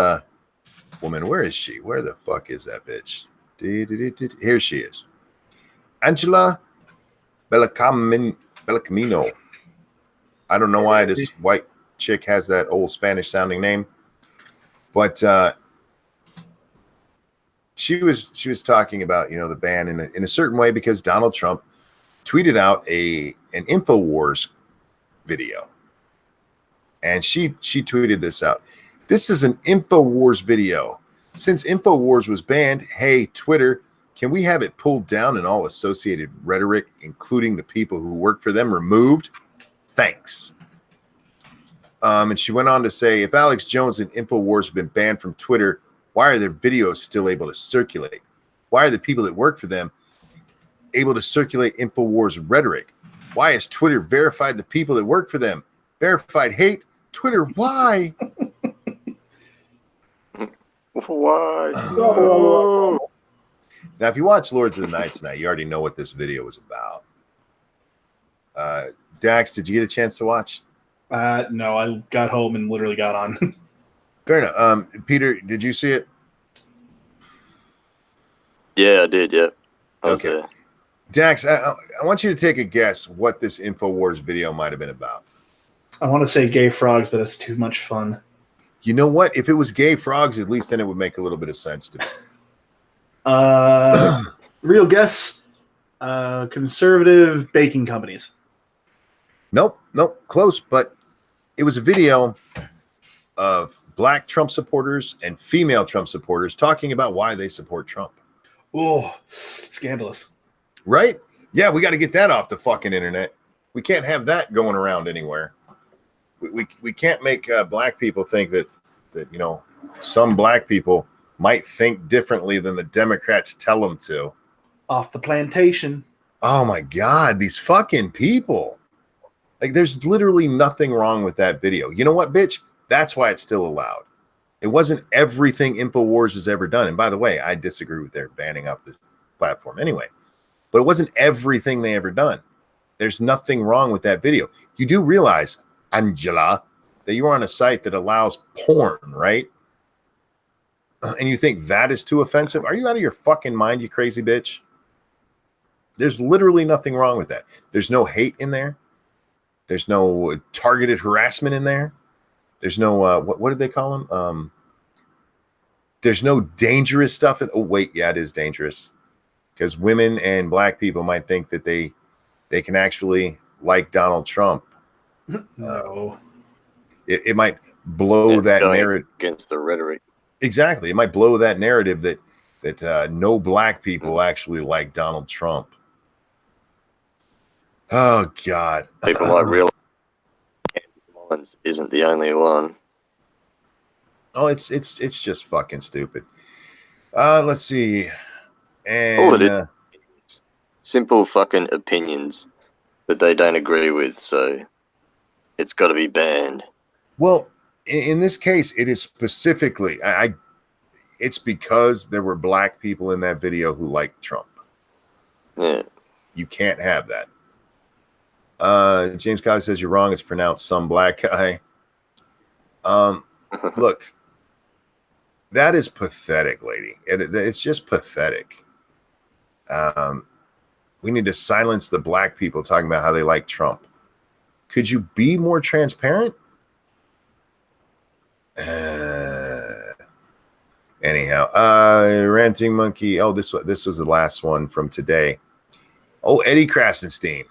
woman. Where is she? Where the fuck is that bitch? Here she is. Angela Bellacamino. I don't know why this white chick has that old Spanish sounding name, but she was talking about the ban in a certain way because Donald Trump tweeted out an InfoWars video, and she tweeted this out. This is an InfoWars video. Since InfoWars was banned, hey Twitter, can we have it pulled down and all associated rhetoric, including the people who work for them, removed? Thanks. And she went on to say, if Alex Jones and InfoWars have been banned from Twitter, why are their videos still able to circulate? Why are the people that work for them able to circulate InfoWars rhetoric? Why has Twitter verified the people that work for them? Verified hate? Twitter, why? Why? Now, if you watch Lords of the Night tonight, you already know what this video was about. Dax, did you get a chance to watch? No, I got home and literally got on. Fair enough. Peter, did you see it? Yeah, I did. Yep. I was Okay. there. Dax, I want you to take a guess what this InfoWars video might have been about. I want to say gay frogs, but it's too much fun. You know what? If it was gay frogs, at least then it would make a little bit of sense to me. Real guess, conservative baking companies. Nope, close, but it was a video of black Trump supporters and female Trump supporters talking about why they support Trump. Oh, scandalous. Right? Yeah, we got to get that off the fucking internet. We can't have that going around anywhere. We can't make black people think that you know, some black people might think differently than the Democrats tell them to. Off the plantation. Oh my God, these fucking people. Like, there's literally nothing wrong with that video. You know what, bitch? That's why it's still allowed. It wasn't everything InfoWars has ever done. And by the way, I disagree with their banning off this platform anyway. But it wasn't everything they ever done. There's nothing wrong with that video. You do realize, Angela, that you are on a site that allows porn, right? And you think that is too offensive? Are you out of your fucking mind, you crazy bitch? There's literally nothing wrong with that. There's no hate in there. There's no targeted harassment in there. There's no, what did they call them? There's no dangerous stuff. Oh, wait, yeah, it is dangerous. Because women and black people might think that they can actually like Donald Trump. No. It might blow that narrative against the rhetoric. Exactly. It might blow that narrative that no black people actually like Donald Trump. Oh God. People might realize Candace Owens isn't the only one. Oh, it's just fucking stupid. Let's see. And all it is simple fucking opinions that they don't agree with, so it's got to be banned. Well, in this case, it is specifically it's because there were black people in that video who liked Trump. Yeah. You can't have that. James Collins says you're wrong. It's pronounced some black guy. Look, that is pathetic, lady. It's just pathetic. We need to silence the black people talking about how they like Trump. Could you be more transparent? Anyhow, Ranting Monkey. Oh, this was the last one from today. Oh, Eddie Krasenstein.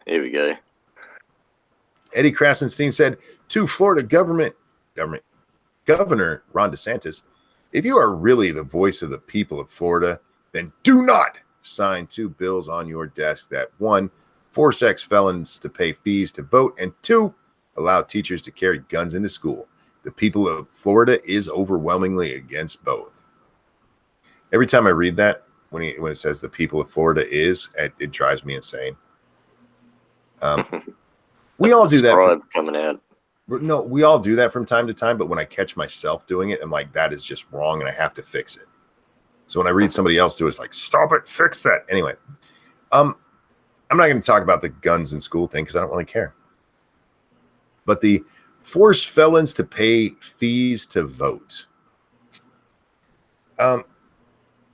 Here we go. Eddie Krasenstein said to Florida Governor Ron DeSantis, if you are really the voice of the people of Florida, then do not sign 2 bills on your desk that 1, force ex-felons to pay fees to vote, and 2, allow teachers to carry guns into school. The people of Florida is overwhelmingly against both. Every time I read that, when it says the people of Florida is, it drives me insane. We all do that. Scribe coming out. No, we all do that from time to time, but when I catch myself doing it, I'm like, that is just wrong and I have to fix it. So when I read somebody else do it, it's like, stop it, fix that. Anyway, I'm not going to talk about the guns in school thing because I don't really care. But the force felons to pay fees to vote. The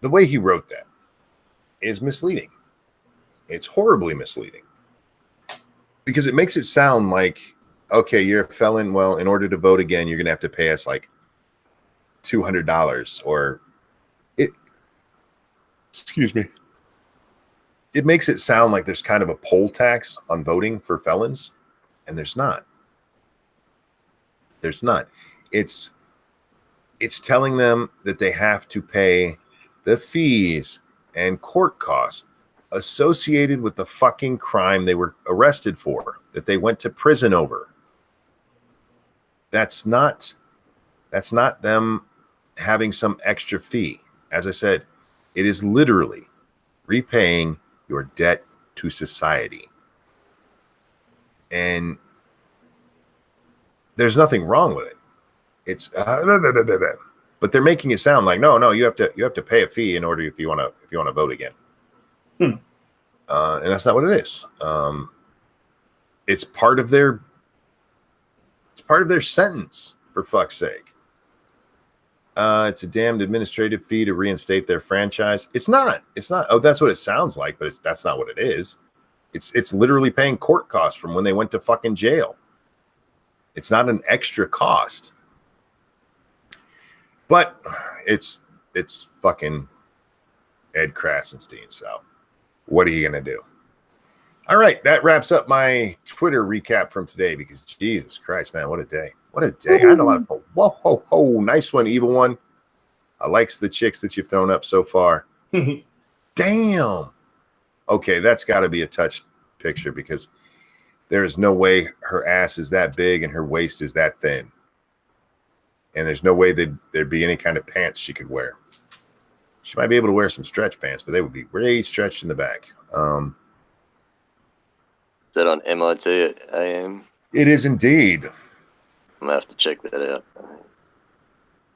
way he wrote that is misleading. It's horribly misleading. Because it makes it sound like, okay, you're a felon. Well, in order to vote again, you're going to have to pay us like $200 or excuse me. It makes it sound like there's kind of a poll tax on voting for felons, and there's not. There's not. It's telling them that they have to pay the fees and court costs associated with the fucking crime they were arrested for, that they went to prison over. That's not them having some extra fee. As I said, it is literally repaying your debt to society. And there's nothing wrong with it. It's but they're making it sound like no, you have to pay a fee in order if you want to vote again. And that's not what it is. It's part of their sentence, for fuck's sake. It's a damned administrative fee to reinstate their franchise. It's not. Oh, that's what it sounds like, but that's not what it is. It's literally paying court costs from when they went to fucking jail. It's not an extra cost. But it's fucking Ed Krasenstein. So what are you gonna do? All right, that wraps up my Twitter recap from today. Because Jesus Christ, man, what a day! What a day! I had a lot of fun. Whoa, ho, ho! Nice one, Evil One. I likes the chicks that you've thrown up so far. Damn. Okay, that's got to be a touch picture because there is no way her ass is that big and her waist is that thin. And there's no way there'd be any kind of pants she could wear. She might be able to wear some stretch pants, but they would be way stretched in the back. Is that on MIT AM? It is indeed. I'm going to have to check that out.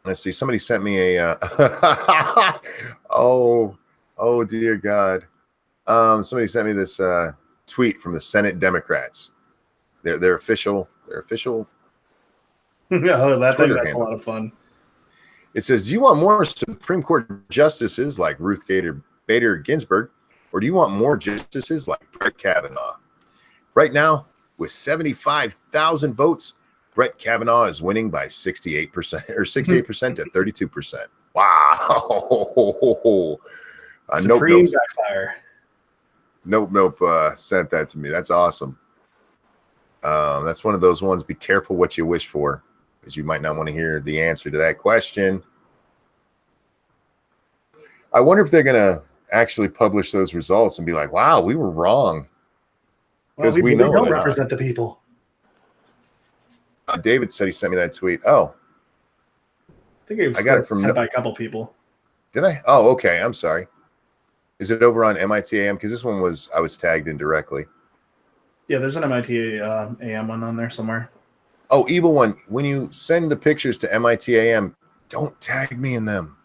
Let's see. Somebody sent me a... oh, dear God. Somebody sent me this tweet from the Senate Democrats. Their official Oh, that's a handle. lot of fun. It says, do you want more Supreme Court justices like Ruth Bader Ginsburg, or do you want more justices like Brett Kavanaugh? Right now, with 75,000 votes, Brett Kavanaugh is winning by 68% or 68% to 32%. Wow. Supreme backfire. Nope. Sent that to me. That's awesome. That's one of those ones. Be careful what you wish for, because you might not want to hear the answer to that question. I wonder if they're going to actually publish those results and be like, wow, we were wrong. Because we know don't represent the people. David said he sent me that tweet. Oh. I got it from sent by a couple people. Did I? Oh, okay. I'm sorry. Is it over on MIT AM? Because this one I was tagged in directly. Yeah, there's an MIT AM one on there somewhere. Oh, Evil One, when you send the pictures to MIT AM, don't tag me in them.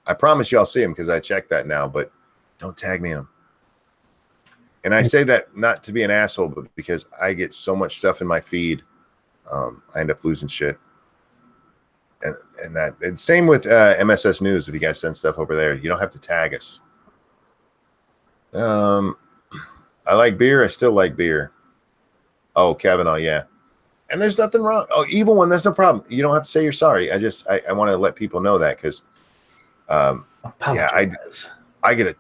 I promise you I'll see them because I checked that now, but don't tag me in them. And I say that not to be an asshole, but because I get so much stuff in my feed, I end up losing shit. And same with MSS News. If you guys send stuff over there, you don't have to tag us. I like beer. I still like beer. Oh, Kavanaugh, yeah. And there's nothing wrong. Oh, Evil One, that's no problem. You don't have to say you're sorry. I want to let people know that because, yeah, I get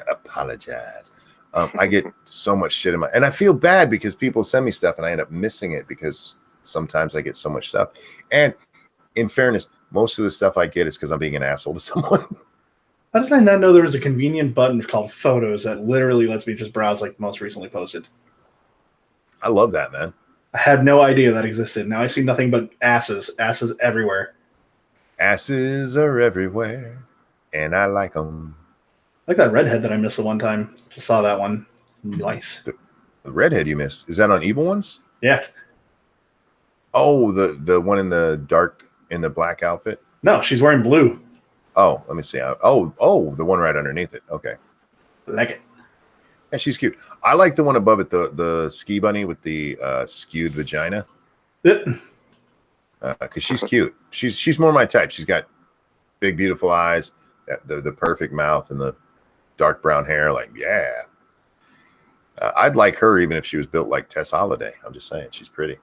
apologize. I get so much shit in my, and I feel bad because people send me stuff and I end up missing it because sometimes I get so much stuff. And in fairness, most of the stuff I get is because I'm being an asshole to someone. How did I not know there was a convenient button called Photos that literally lets me just browse like the most recently posted? I love that, man. I had no idea that existed. Now I see nothing but asses. Asses everywhere. Asses are everywhere, and I like them. I like that redhead that I missed the one time. Just saw that one. Nice. The redhead you missed. Is that on Evil Ones? Yeah. Oh, the one in the black outfit? No, she's wearing blue. Oh, let me see. Oh, the one right underneath it. Okay. Like it. Yeah, she's cute. I like the one above it, the ski bunny with the skewed vagina. Because she's cute. She's more my type. She's got big, beautiful eyes, the perfect mouth, and the dark brown hair. Like, yeah. I'd like her even if she was built like Tess Holiday. I'm just saying, she's pretty.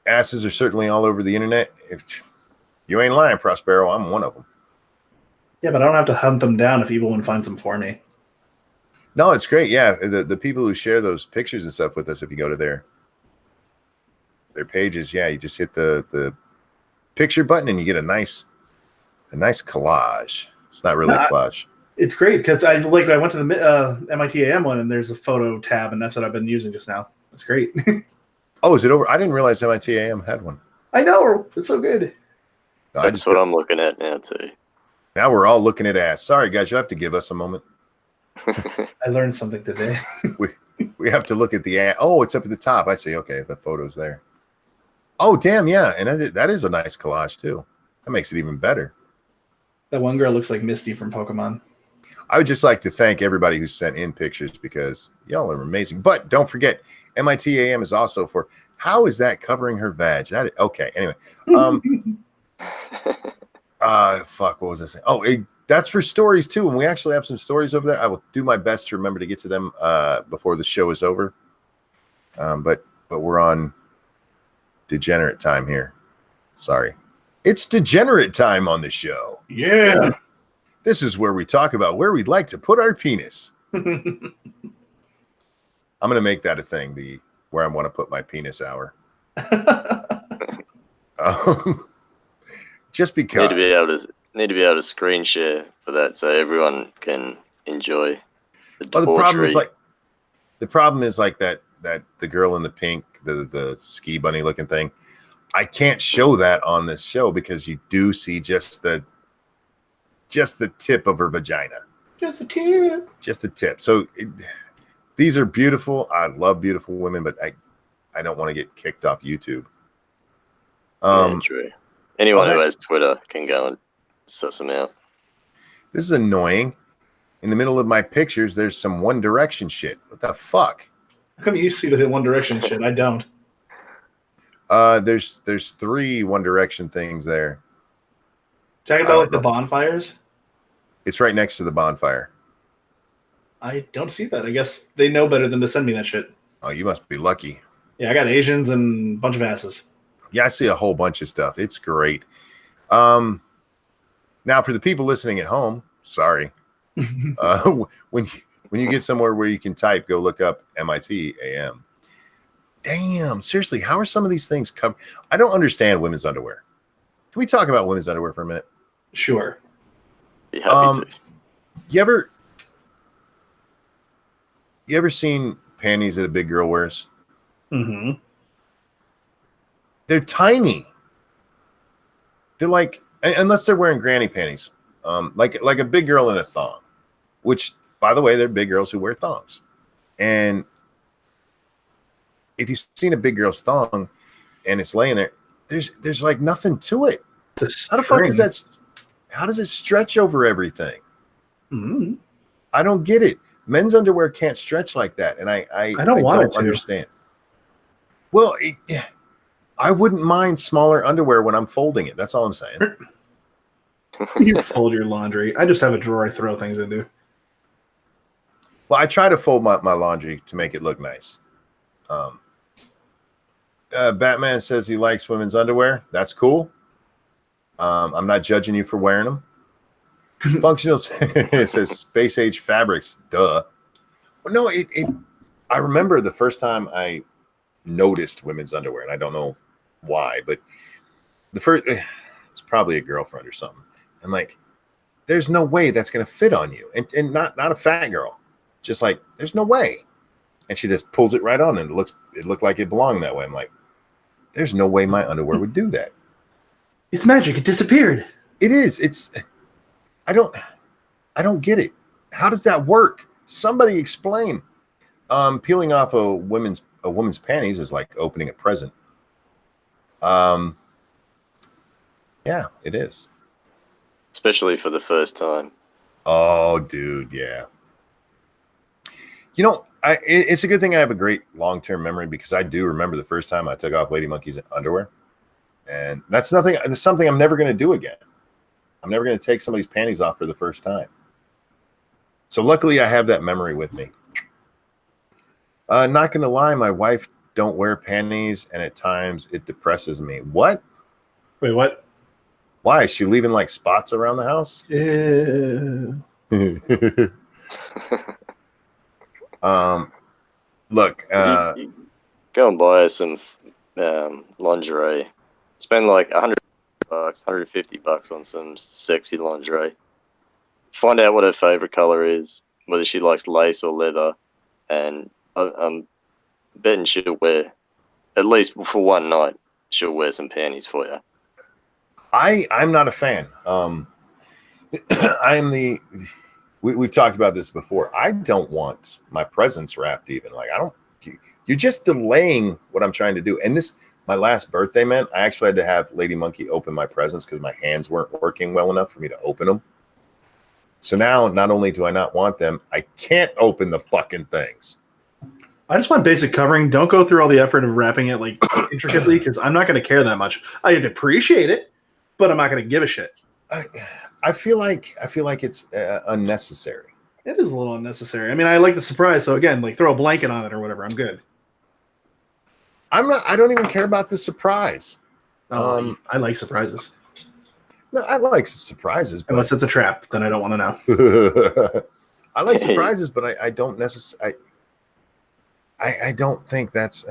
Asses are certainly all over the internet. You ain't lying, Prospero. I'm one of them. Yeah, but I don't have to hunt them down if Evil One finds them for me. No, it's great. Yeah, the people who share those pictures and stuff with us, if you go to their pages, yeah, you just hit the picture button and you get a nice collage. It's not really a collage. It's great because I went to the MIT AM one and there's a photo tab and that's what I've been using just now. It's great. Oh, is it over? I didn't realize MIT AM had one. I know. It's so good. No, that's what I'm looking at now too. Now we're all looking at ass. Sorry, guys, you have to give us a moment. I learned something today. we have to look at the ass. Oh, it's up at the top. I see. Okay, the photo's there. Oh, damn, yeah. And that is a nice collage, too. That makes it even better. That one girl looks like Misty from Pokemon. I would just like to thank everybody who sent in pictures because y'all are amazing. But don't forget, MITAM is also for how is that covering her vag? Okay, anyway. Fuck, what was I saying? Oh, that's for stories too. And we actually have some stories over there. I will do my best to remember to get to them before the show is over. But we're on degenerate time here. Sorry. It's degenerate time on the show. Yeah. This is where we talk about where we'd like to put our penis. I'm going to make that a thing, where I want to put my penis hour. Just because. Need to be able to screen share for that so everyone can enjoy the debauchery. The problem is like that the girl in the pink, the ski bunny looking thing. I can't show that on this show because you do see just the tip of her vagina. Just the tip. Just the tip. So these are beautiful. I love beautiful women, but I don't want to get kicked off YouTube. Yeah, true. Anyone who has Twitter can go and suss them out. This is annoying. In the middle of my pictures, there's some One Direction shit. What the fuck? How come you see the One Direction shit? I don't. There's 3 One Direction things there. Talking about like the bonfires? It's right next to the bonfire. I don't see that. I guess they know better than to send me that shit. Oh, you must be lucky. Yeah, I got Asians and a bunch of asses. Yeah, I see a whole bunch of stuff. It's great. Now, for the people listening at home, sorry. When you get somewhere where you can type, go look up MITAM. Damn, seriously, how are some of these things come? I don't understand women's underwear. Can we talk about women's underwear for a minute? Sure. Be happy to. You ever seen panties that a big girl wears? Mm-hmm. They're tiny. They're like, unless they're wearing granny panties, like a big girl in a thong, which, by the way, they're big girls who wear thongs. And if you've seen a big girl's thong and it's laying there, there's like nothing to it. How the fuck does that? How does it stretch over everything? Mm-hmm. I don't get it. Men's underwear can't stretch like that, and I don't understand. Well, I wouldn't mind smaller underwear when I'm folding it. That's all I'm saying. You fold your laundry. I just have a drawer I throw things into. Well, I try to fold my laundry to make it look nice. Batman says he likes women's underwear. That's cool. I'm not judging you for wearing them. Functional it says space age fabrics. Duh. No, I remember the first time I noticed women's underwear, and I don't know why, but it's probably a girlfriend or something. And like, there's no way that's gonna fit on you, and not a fat girl. Just like, there's no way. And she just pulls it right on, and it looked like it belonged that way. I'm like, there's no way my underwear would do that. It's magic. It disappeared. It is. I don't get it. How does that work? Somebody explain. Peeling off a woman's panties is like opening a present. Yeah, it is. Especially for the first time. Oh, dude, yeah. You know, it's a good thing I have a great long-term memory because I do remember the first time I took off Lady Monkey's underwear. And that's something I'm never going to do again. I'm never going to take somebody's panties off for the first time. So luckily I have that memory with me. Not going to lie, my wife don't wear panties, and at times it depresses me. What? Wait, what? Why? Is she leaving like spots around the house? Yeah. Look, you go and buy some lingerie. Spend like $100, $150 on some sexy lingerie. Find out what her favorite color is, whether she likes lace or leather, and I'm betting she'll wear, at least for one night, she'll wear some panties for you. I'm not a fan. I am the. We've talked about this before. I don't want my presents wrapped even. Like I don't. You're just delaying what I'm trying to do. And this, my last birthday, man, I actually had to have Lady Monkey open my presents because my hands weren't working well enough for me to open them. So now, not only do I not want them, I can't open the fucking things. I just want basic covering. Don't go through all the effort of wrapping it like intricately because I'm not going to care that much. I'd appreciate it, but I'm not going to give a shit. I feel like it's unnecessary. It is a little unnecessary. I mean, I like the surprise, so again, like throw a blanket on it or whatever. I'm good. I don't even care about the surprise. I like surprises. No, I like surprises, but unless it's a trap, then I don't want to know. I like surprises, but I don't necessarily. I don't think that's.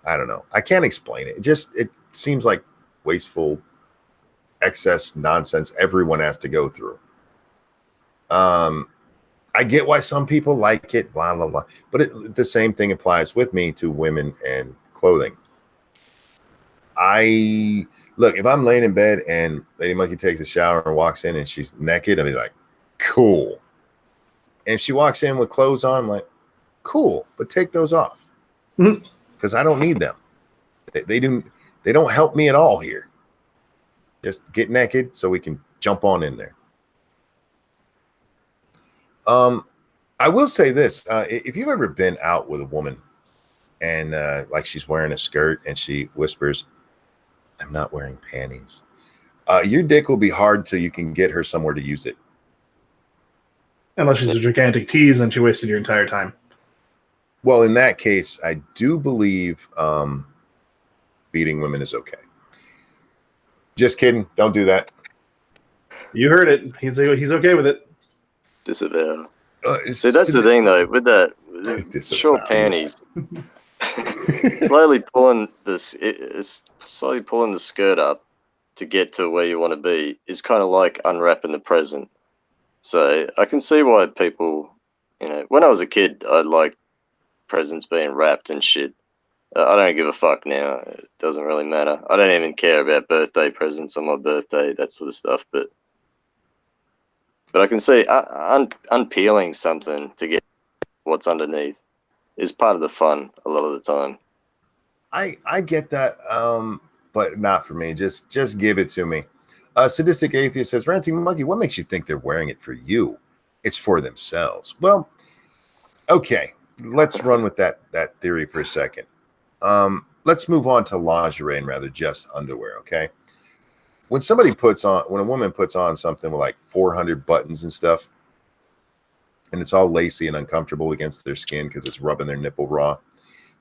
I don't know. I can't explain it. It seems like wasteful, excess nonsense everyone has to go through. I get why some people like it, blah blah blah, but the same thing applies with me to women and clothing. Look, if I'm laying in bed and Lady Monkey takes a shower and walks in and she's naked, I'll be like, cool. And if she walks in with clothes on, I'm like, cool, but take those off because I don't need them. They don't help me at all here. Just get naked so we can jump on in there. I will say this: if you've ever been out with a woman and like she's wearing a skirt and she whispers, "I'm not wearing panties," your dick will be hard till you can get her somewhere to use it. Unless she's a gigantic tease and she wasted your entire time. Well, in that case, I do believe beating women is okay. Just kidding. Don't do that. You heard it. He's okay with it. Disavow. See, that's the thing, though. With that short panties, slowly pulling the skirt up to get to where you want to be is kind of like unwrapping the present. So I can see why people, when I was a kid, I liked presents being wrapped and shit. I don't give a fuck now. It doesn't really matter. I don't even care about birthday presents on my birthday, that sort of stuff. But I can see unpeeling something to get what's underneath is part of the fun a lot of the time. I get that, but not for me. Just give it to me. Sadistic Atheist says, Ranting Monkey, what makes you think they're wearing it for you? It's for themselves. Well, okay. Let's run with that theory for a second. Let's move on to lingerie and rather just underwear, okay? When a woman puts on something with like 400 buttons and stuff, and it's all lacy and uncomfortable against their skin because it's rubbing their nipple raw,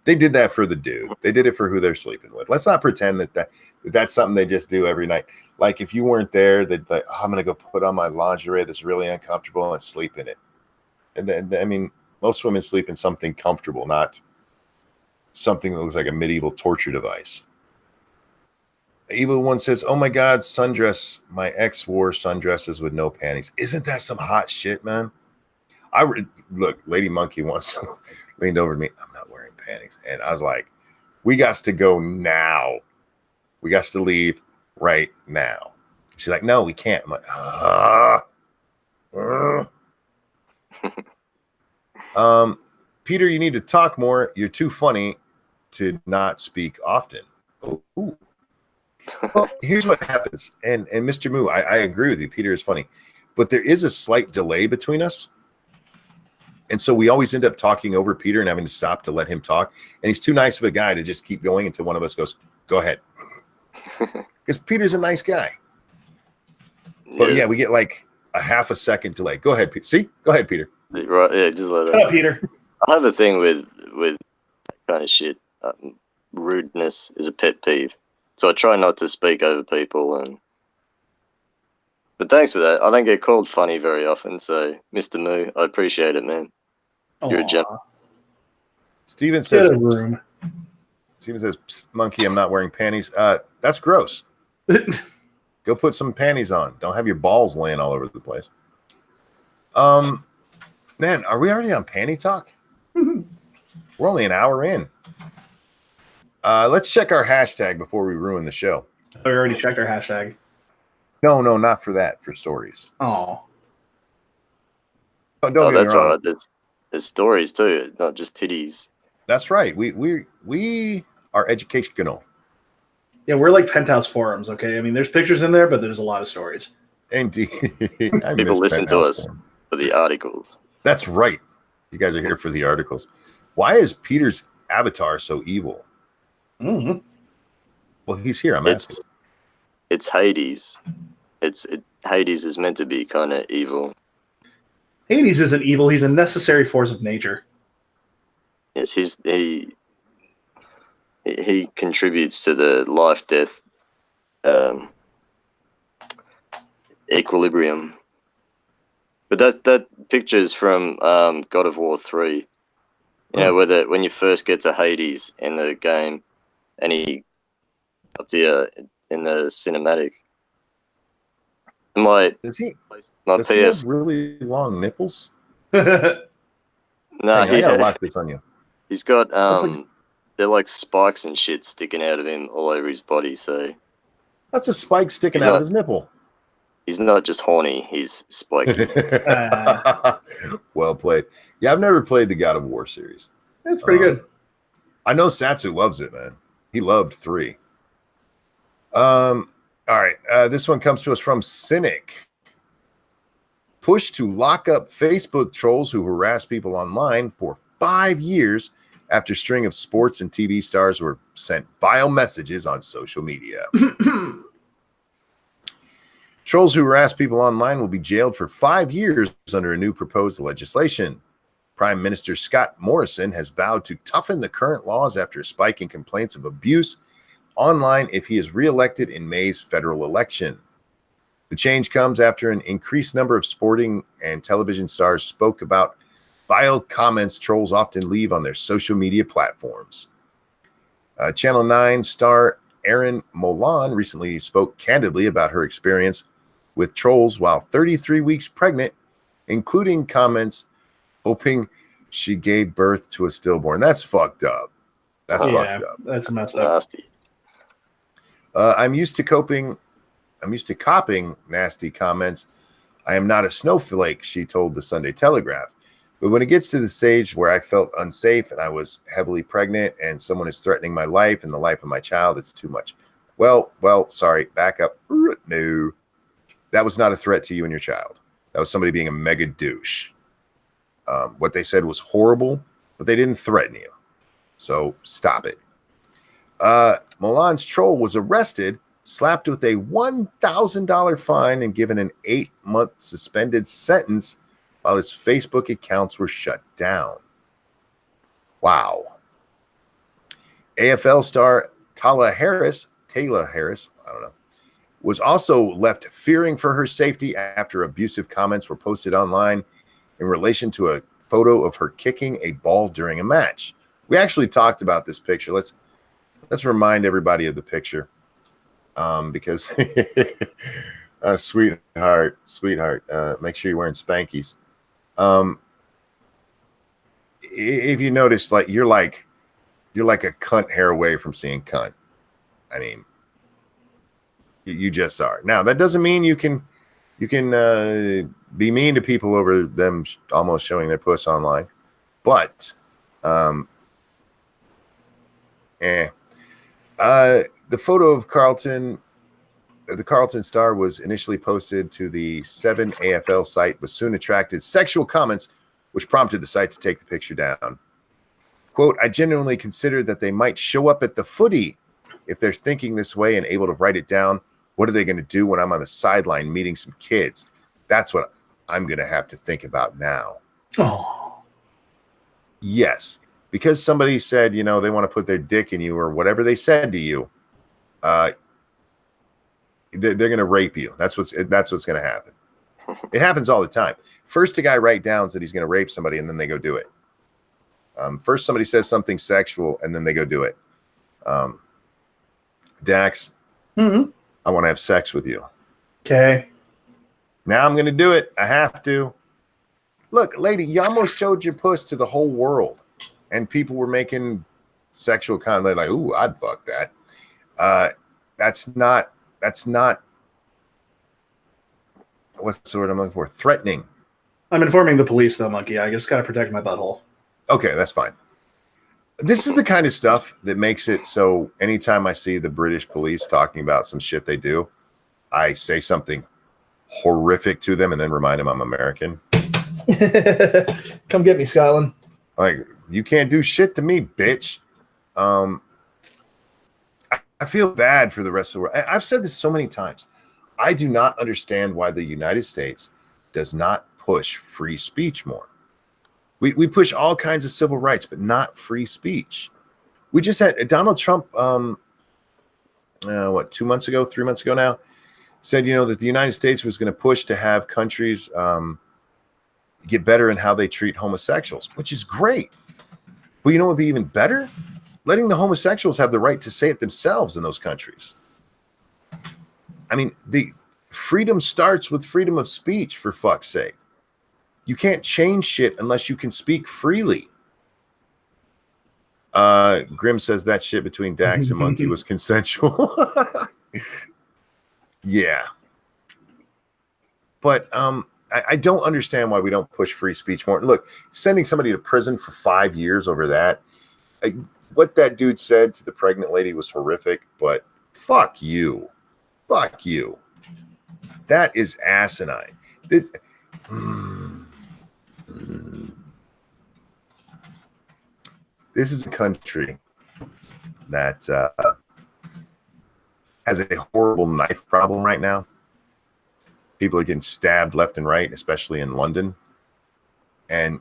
they did that for the dude. They did it for who they're sleeping with. Let's not pretend that's something they just do every night. Like if you weren't there, they'd like, I'm going to go put on my lingerie that's really uncomfortable and sleep in it. And then, I mean, most women sleep in something comfortable, not something that looks like a medieval torture device. Evil One says, oh my God, sundress. My ex wore sundresses with no panties. Isn't that some hot shit, man? Look, Lady Monkey once leaned over to me. I'm not wearing panties. And I was like, we got to go now. We got to leave right now. She's like, no, we can't. I'm like, Peter, you need to talk more. You're too funny to not speak often. Ooh. Well, here's what happens. And Mr. Moo, I agree with you. Peter is funny. But there is a slight delay between us. And so we always end up talking over Peter and having to stop to let him talk. And he's too nice of a guy to just keep going until one of us goes, go ahead. Because Peter's a nice guy. But yeah, we get like a half a second delay. Go ahead, Peter. See? Go ahead, Peter. Right, yeah, just like that. Shut up, Peter. I have a thing with that kind of shit. Rudeness is a pet peeve. So I try not to speak over people. But thanks for that. I don't get called funny very often. So, Mr. Moo, I appreciate it, man. You're a gentleman. Steven says, Monkey, I'm not wearing panties. That's gross. Go put some panties on. Don't have your balls laying all over the place. Man, are we already on panty talk? We're only an hour in. Let's check our hashtag before we ruin the show. We already checked our hashtag. No, not for that. For stories. Oh. Don't get me wrong. Right. There's stories too, not just titties. That's right. We are educational. Yeah, we're like Penthouse forums, okay? I mean, there's pictures in there, but there's a lot of stories. Indeed. People listen to us for the articles. That's right. You guys are here for the articles. Why is Peter's avatar so evil? Mm-hmm. Well, he's here. I'm asking. It's Hades. Hades is meant to be kind of evil. Hades isn't evil. He's a necessary force of nature. Yes, he contributes to the life-death equilibrium. But that picture is from God of War 3. You know, when you first get to Hades in the game, and he up to you in the cinematic. Does he PS have really long nipples? No, I gotta lock this on you. He's got they're like spikes and shit sticking out of him all over his body. So that's a spike sticking out of his nipple. He's not just horny; he's spiky. Well played. Yeah, I've never played the God of War series. It's pretty good. I know Satsu loves it, man. He loved 3. All right. This one comes to us from Cynic. Push to lock up Facebook trolls who harass people online for 5 years after a string of sports and TV stars were sent vile messages on social media. Trolls who harass people online will be jailed for 5 years under a new proposed legislation. Prime Minister Scott Morrison has vowed to toughen the current laws after a spike in complaints of abuse online if he is reelected in May's federal election. The change comes after an increased number of sporting and television stars spoke about vile comments trolls often leave on their social media platforms. Channel 9 star Erin Molan recently spoke candidly about her experience with trolls while 33 weeks pregnant, including comments hoping she gave birth to a stillborn. That's fucked up. That's fucked up. That's messed up. Nasty. I'm used to copying nasty comments. I am not a snowflake, she told the Sunday Telegraph. But when it gets to the stage where I felt unsafe and I was heavily pregnant and someone is threatening my life and the life of my child, it's too much. Well, sorry, back up. No, that was not a threat to you and your child. That was somebody being a mega douche. What they said was horrible, but they didn't threaten you. So stop it. Milan's troll was arrested, slapped with a $1,000 fine, and given an 8-month suspended sentence while his Facebook accounts were shut down. Wow. AFL star Taylor Harris, I don't know, was also left fearing for her safety after abusive comments were posted online in relation to a photo of her kicking a ball during a match. We actually talked about this picture. Let's remind everybody of the picture, because sweetheart, make sure you're wearing Spankies. If you notice, you're like a cunt hair away from seeing cunt. I mean, you just are. Now that doesn't mean you can be mean to people over them almost showing their puss online, but the photo of the Carlton star was initially posted to the 7 AFL site, but soon attracted sexual comments, which prompted the site to take the picture down. Quote, I genuinely considered that they might show up at the footy. If they're thinking this way and able to write it down, what are they going to do when I'm on the sideline meeting some kids? That's what I'm going to have to think about now. Oh. Yes, because somebody said, they want to put their dick in you or whatever they said to you, they're going to rape you. That's what's going to happen. It happens all the time. First, a guy writes down that he's going to rape somebody, and then they go do it. First, somebody says something sexual, and then they go do it. Dax, I want to have sex with you. Okay. Now I'm going to do it. I have to. Look, lady, you almost showed your puss to the whole world, and people were making sexual content like, "Ooh, I'd fuck that." That's not what's the word I'm looking for? Threatening. I'm informing the police, though, Monkey. I just got to protect my butthole. Okay, that's fine. This is the kind of stuff that makes it so anytime I see the British police talking about some shit they do, I say something horrific to them and then remind them I'm American. Come get me, Scotland. Like, you can't do shit to me, bitch. I feel bad for the rest of the world. I've said this so many times. I do not understand why the United States does not push free speech more. We push all kinds of civil rights, but not free speech. We just had Donald Trump, 2 months ago, 3 months ago now, said, that the United States was going to push to have countries get better in how they treat homosexuals, which is great. But you know what would be even better? Letting the homosexuals have the right to say it themselves in those countries. I mean, the freedom starts with freedom of speech, for fuck's sake. You can't change shit unless you can speak freely. Grim says that shit between Dax and Monkey was consensual. Yeah. But I don't understand why we don't push free speech more. Look, sending somebody to prison for 5 years over that. What that dude said to the pregnant lady was horrific, but fuck you. Fuck you. That is asinine. This is a country that has a horrible knife problem right now. People are getting stabbed left and right, especially in London. And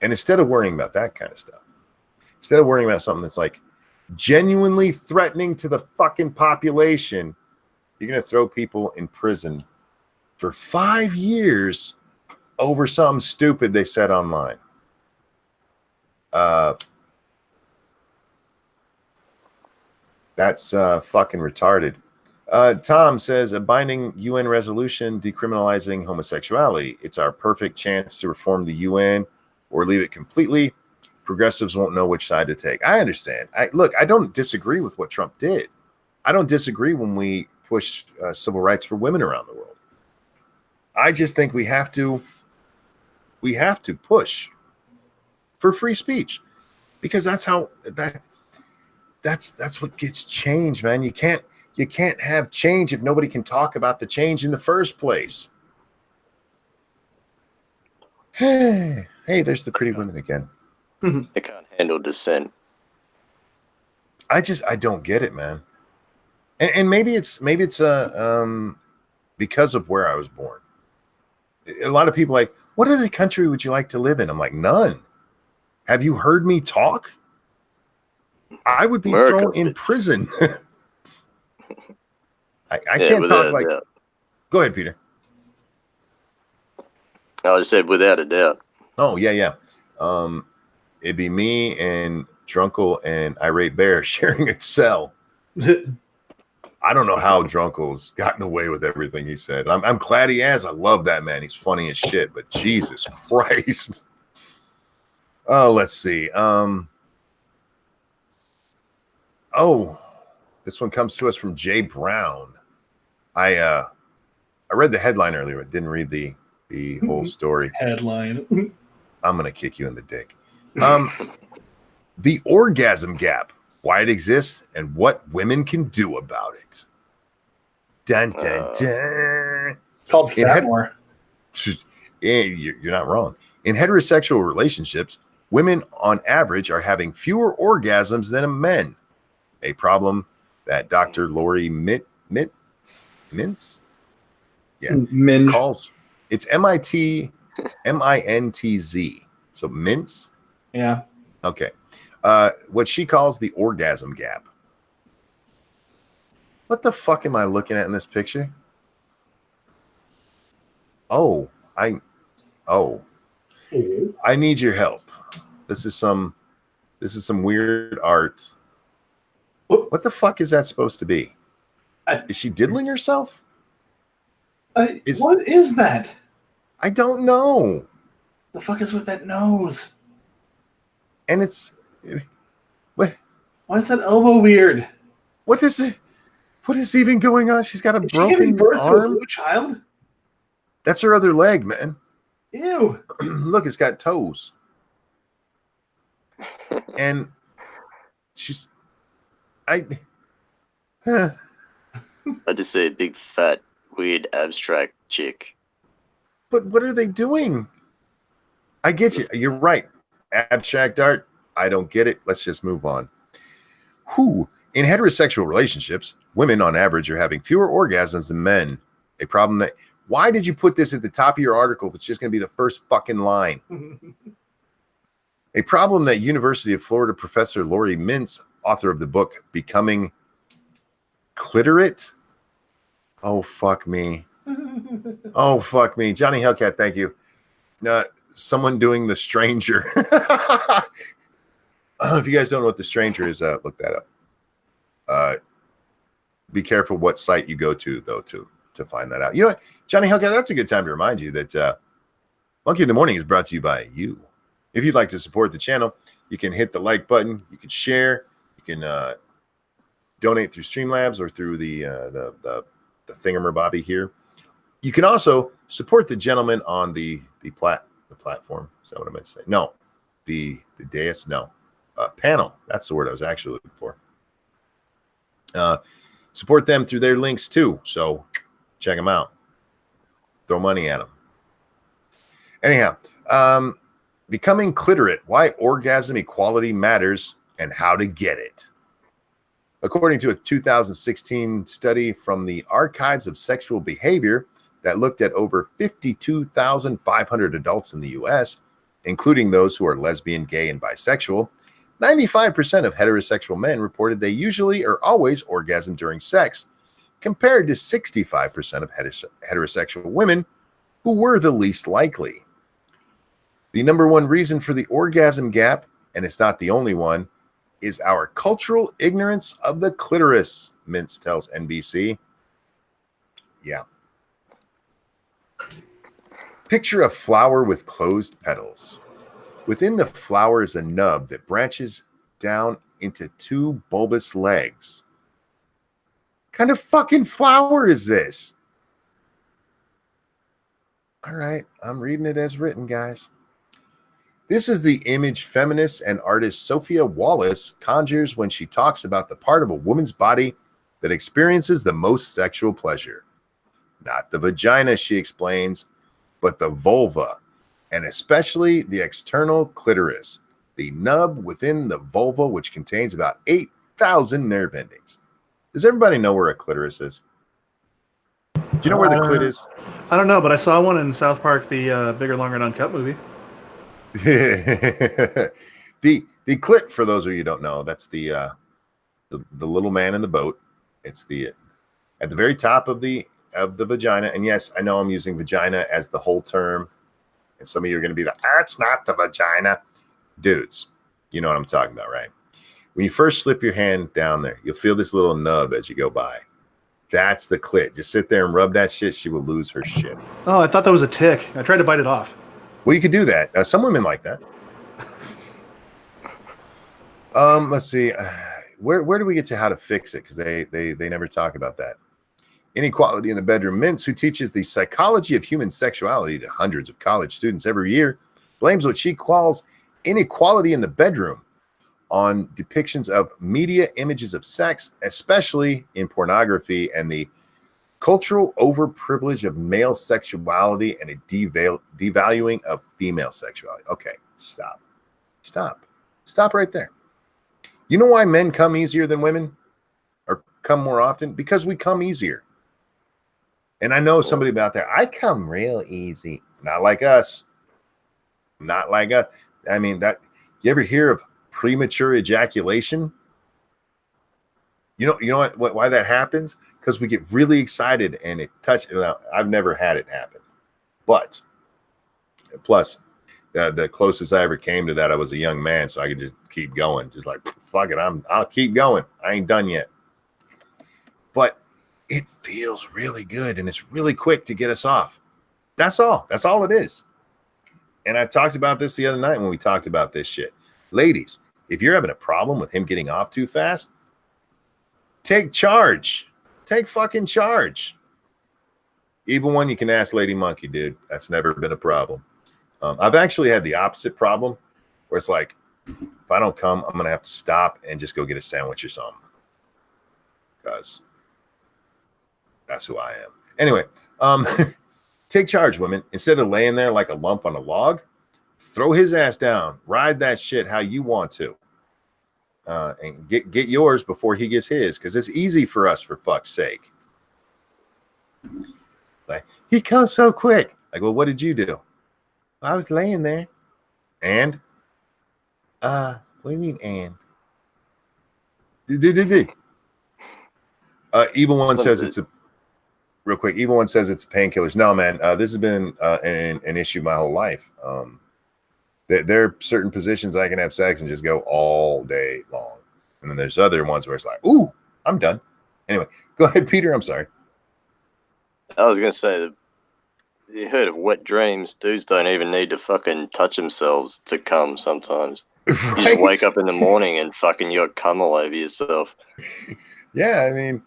instead of worrying about that kind of stuff, instead of worrying about something that's like genuinely threatening to the fucking population, you're going to throw people in prison for 5 years over something stupid they said online. That's fucking retarded. Tom says a binding UN resolution decriminalizing homosexuality. It's our perfect chance to reform the UN or leave it completely. Progressives won't know which side to take. I understand. I don't disagree with what Trump did. I don't disagree when we push civil rights for women around the world. I just think we have to push for free speech, because that's what gets change, man. You can't have change if nobody can talk about the change in the first place. Hey, there's the pretty women again. They can't handle dissent. I don't get it, man. And maybe it's because of where I was born. A lot of people are like, what other country would you like to live in? I'm like, none. Have you heard me talk? I would be thrown in prison. I can't talk like. Go ahead, Peter. I just said without a doubt. Oh yeah. It'd be me and Drunkle and Irate Bear sharing a cell. I don't know how Drunkle's gotten away with everything he said. I'm glad he has. I love that man. He's funny as shit. But Jesus Christ. Oh, let's see. This one comes to us from Jay Brown. I read the headline earlier, but didn't read the whole story. Headline. I'm gonna kick you in the dick. The orgasm gap, why it exists, and what women can do about it. Dun dun dun. Called Fatmore. You're not wrong. In heterosexual relationships, women on average are having fewer orgasms than men. A problem that Dr. Lori Mintz calls. It's MINTZ. So Mintz. Yeah. Okay. What she calls the orgasm gap. What the fuck am I looking at in this picture? I need your help. This is some weird art. What the fuck is that supposed to be? Is she diddling herself? What is that? I don't know. The fuck is with that nose? And it's what? Why is that elbow weird? What is it? What is even going on? She's got a broken birth arm. to a blue child? That's her other leg, man. Ew. Look, it's got toes. And she's... I just say big, fat, weird, abstract chick. But what are they doing? I get you. You're right. Abstract art. I don't get it. Let's just move on. Whew. In heterosexual relationships, women on average are having fewer orgasms than men. A problem that... Why did you put this at the top of your article if it's just going to be the first fucking line? A problem that University of Florida professor Lori Mintz, author of the book Becoming Cliterate. Oh, fuck me. Oh, fuck me. Johnny Hellcat, thank you. Someone doing The Stranger. If you guys don't know what The Stranger is, look that up. Be careful what site you go to, though, to find that out. You know what, Johnny Hellcat, that's a good time to remind you that Monkey in the Morning is brought to you by you. If you'd like to support the channel, you can hit the like button, you can share, you can donate through Streamlabs or through the thingamabobby here. You can also support the gentleman on the platform. Is that what I meant to say? No, the dais. No, panel. That's the word I was actually looking for. Support them through their links too. So check them out. Throw money at them. Anyhow, Becoming Cliterate: Why Orgasm Equality Matters and How to Get It. According to a 2016 study from the Archives of Sexual Behavior that looked at over 52,500 adults in the U.S., including those who are lesbian, gay, and bisexual, 95% of heterosexual men reported they usually or always orgasm during sex, compared to 65% of heterosexual women who were the least likely. The number one reason for the orgasm gap, and it's not the only one, is our cultural ignorance of the clitoris, Mintz tells NBC. Yeah. Picture a flower with closed petals. Within the flower is a nub that branches down into two bulbous legs. What kind of fucking flower is this? All right, I'm reading it as written, guys. This is the image feminist and artist Sophia Wallace conjures when she talks about the part of a woman's body that experiences the most sexual pleasure. Not the vagina, she explains, but the vulva, and especially the external clitoris, the nub within the vulva, which contains about 8,000 nerve endings. Does everybody know where a clitoris is? Do you know where the clit is? I don't know, but I saw one in South Park, the Bigger, Longer, and Uncut movie. The clit, for those of you who don't know, that's the little man in the boat. It's at the very top of the vagina. And yes, I know I'm using vagina as the whole term, and some of you are going to be like, it's not the vagina. Dudes, you know what I'm talking about, right? When you first slip your hand down there, you'll feel this little nub as you go by. That's the clit. Just sit there and rub that shit. She will lose her shit. Oh, I thought that was a tick. I tried to bite it off. Well, you could do that. Some women like that. Let's see. Where do we get to how to fix it? Because they never talk about that. Inequality in the Bedroom. Mintz, who teaches the psychology of human sexuality to hundreds of college students every year, blames what she calls inequality in the bedroom on depictions of media images of sex, especially in pornography, and the cultural overprivilege of male sexuality and a devaluing of female sexuality. Okay, stop right there. You know why men come easier than women, or come more often? Because we come easier. And I know somebody out there, I come real easy. Not like us. Not like us. I mean, that you ever hear of premature ejaculation? You know what why that happens? Because we get really excited and it touches. Well, I've never had it happen, but plus the closest I ever came to that, I was a young man, so I could just keep going, just like fuck it, I'll keep going. I ain't done yet. But it feels really good and it's really quick to get us off. That's all. That's all it is. And I talked about this the other night when we talked about this shit. Ladies, if you're having a problem with him getting off too fast, take charge. Take fucking charge. Even one you can ask Lady Monkey, dude. That's never been a problem. I've actually had the opposite problem where it's like, if I don't come, I'm going to have to stop and just go get a sandwich or something. Because that's who I am. Anyway, take charge, women. Instead of laying there like a lump on a log, throw his ass down. Ride that shit how you want to. And get yours before he gets his, because it's easy for us, for fuck's sake. Like, he comes so quick. Like, well, what did you do? I was laying there. And? What do you mean, and? Evil One says it's a real quick. Evil One says it's painkillers. No, man, this has been an issue my whole life. There are certain positions I can have sex and just go all day long, and then there's other ones where it's like, ooh, I'm done. Anyway, go ahead, Peter. I'm sorry. I was gonna say, you heard of wet dreams. Dudes don't even need to fucking touch themselves to come sometimes. Right? You just wake up in the morning and fucking you got cum all over yourself. Yeah, I mean,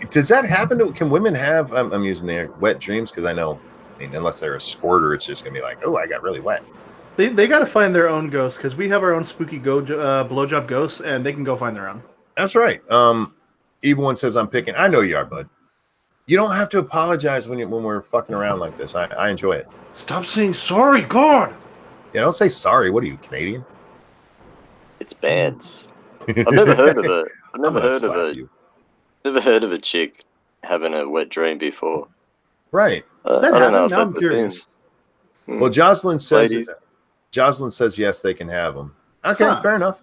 does that happen? Can women have? I'm using their wet dreams because I know. I mean, unless they're a squirter, it's just gonna be like, oh, I got really wet. They got to find their own ghosts, because we have our own spooky blowjob ghosts, and they can go find their own. That's right. Evil One says I'm picking. I know you are, bud. You don't have to apologize when we're fucking around like this. I enjoy it. Stop saying sorry, God. Yeah, don't say sorry. What are you, Canadian? It's bands. I've never heard of it. I've never heard of a chick having a wet dream before. Right. Does that happen? Now I'm curious. Well, Jocelyn says yes, they can have them. Okay, fair enough.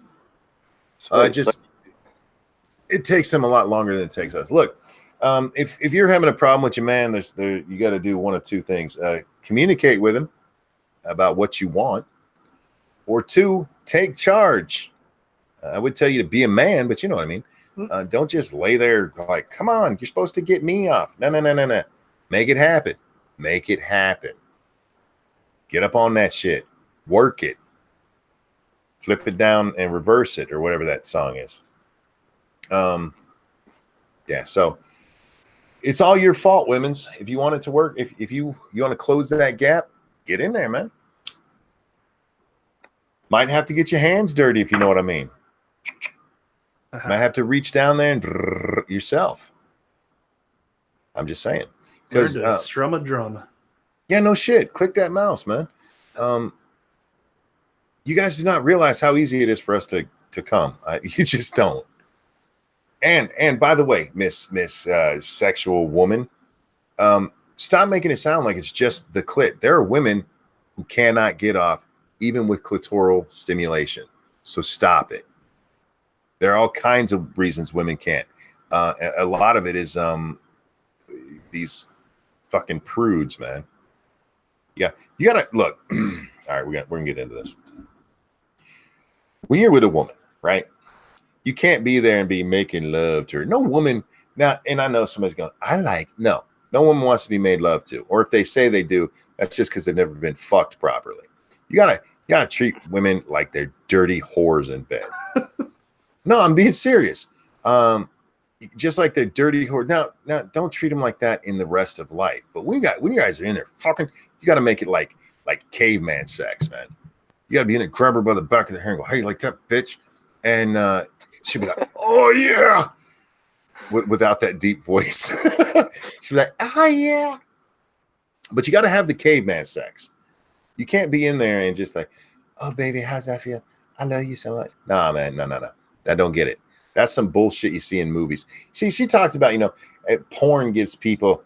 It takes them a lot longer than it takes us. Look, if you're having a problem with your man, you got to do one of two things: communicate with him about what you want, or two, take charge. I would tell you to be a man, but you know what I mean. Don't just lay there like, come on, you're supposed to get me off. No. Make it happen. Make it happen. Get up on that shit. Work it. Flip it down and reverse it, or whatever that song is. Yeah, so it's all your fault, women's. If you want it to work, if you want to close that gap, get in there, man. Might have to get your hands dirty, if you know what I mean. Might have to reach down there and yourself. I'm just saying. Because strum a drum. Yeah, no shit. Click that mouse, man. You guys do not realize how easy it is for us to come. You just don't. And by the way, Miss sexual woman, stop making it sound like it's just the clit. There are women who cannot get off even with clitoral stimulation. So stop it. There are all kinds of reasons women can't. A lot of it is these fucking prudes, man. Yeah, you gotta look. All right, we're gonna get into this. When you're with a woman, right? You can't be there and be making love to her. No woman now, and I know somebody's going, no woman wants to be made love to. Or if they say they do, that's just because they've never been fucked properly. You gotta treat women like they're dirty whores in bed. No, I'm being serious. Just like they're dirty whores. Now don't treat them like that in the rest of life. But when you guys are in there fucking, you gotta make it like caveman sex, man. You gotta be in there, grab her by the back of the hair and go, hey, like that, bitch. And she'd be like, oh yeah, without that deep voice. She'd be like, oh yeah. But you got to have the caveman sex. You can't be in there and just like, oh baby, how's that feel? I love you so much. Nah, man, no. I don't get it. That's some bullshit you see in movies. See, she talks about, porn gives people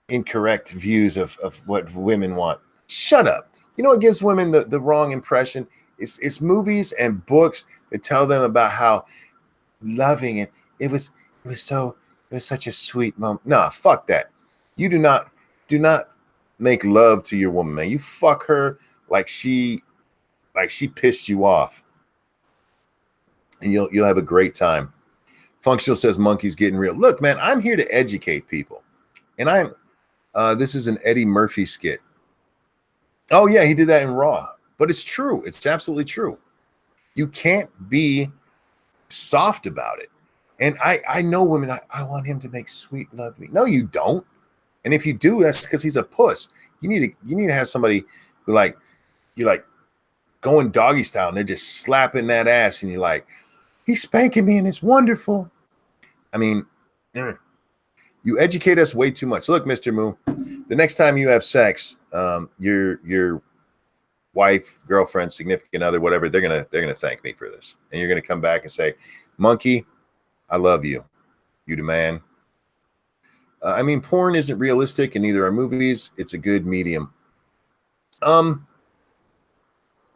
incorrect views of what women want. Shut up. You know what gives women the wrong impression? It's movies and books that tell them about how loving and it was such a sweet moment. Nah, fuck that. You do not make love to your woman, man. You fuck her like she pissed you off. And you'll have a great time. Functional says monkey's getting real. Look, man, I'm here to educate people. And this is an Eddie Murphy skit. Oh yeah, he did that in Raw. But it's true. It's absolutely true. You can't be soft about it. And I know women. I want him to make sweet love to me. No, you don't. And if you do, that's because he's a puss. You need to have somebody who like you like going doggy style and they're just slapping that ass and you're like, he's spanking me and it's wonderful. I mean, you educate us way too much. Look, Mr. Moo, the next time you have sex, your wife, girlfriend, significant other, whatever, they're gonna thank me for this, and you're gonna come back and say, "Monkey, I love you. You the man." I mean, porn isn't realistic, and neither are movies. It's a good medium.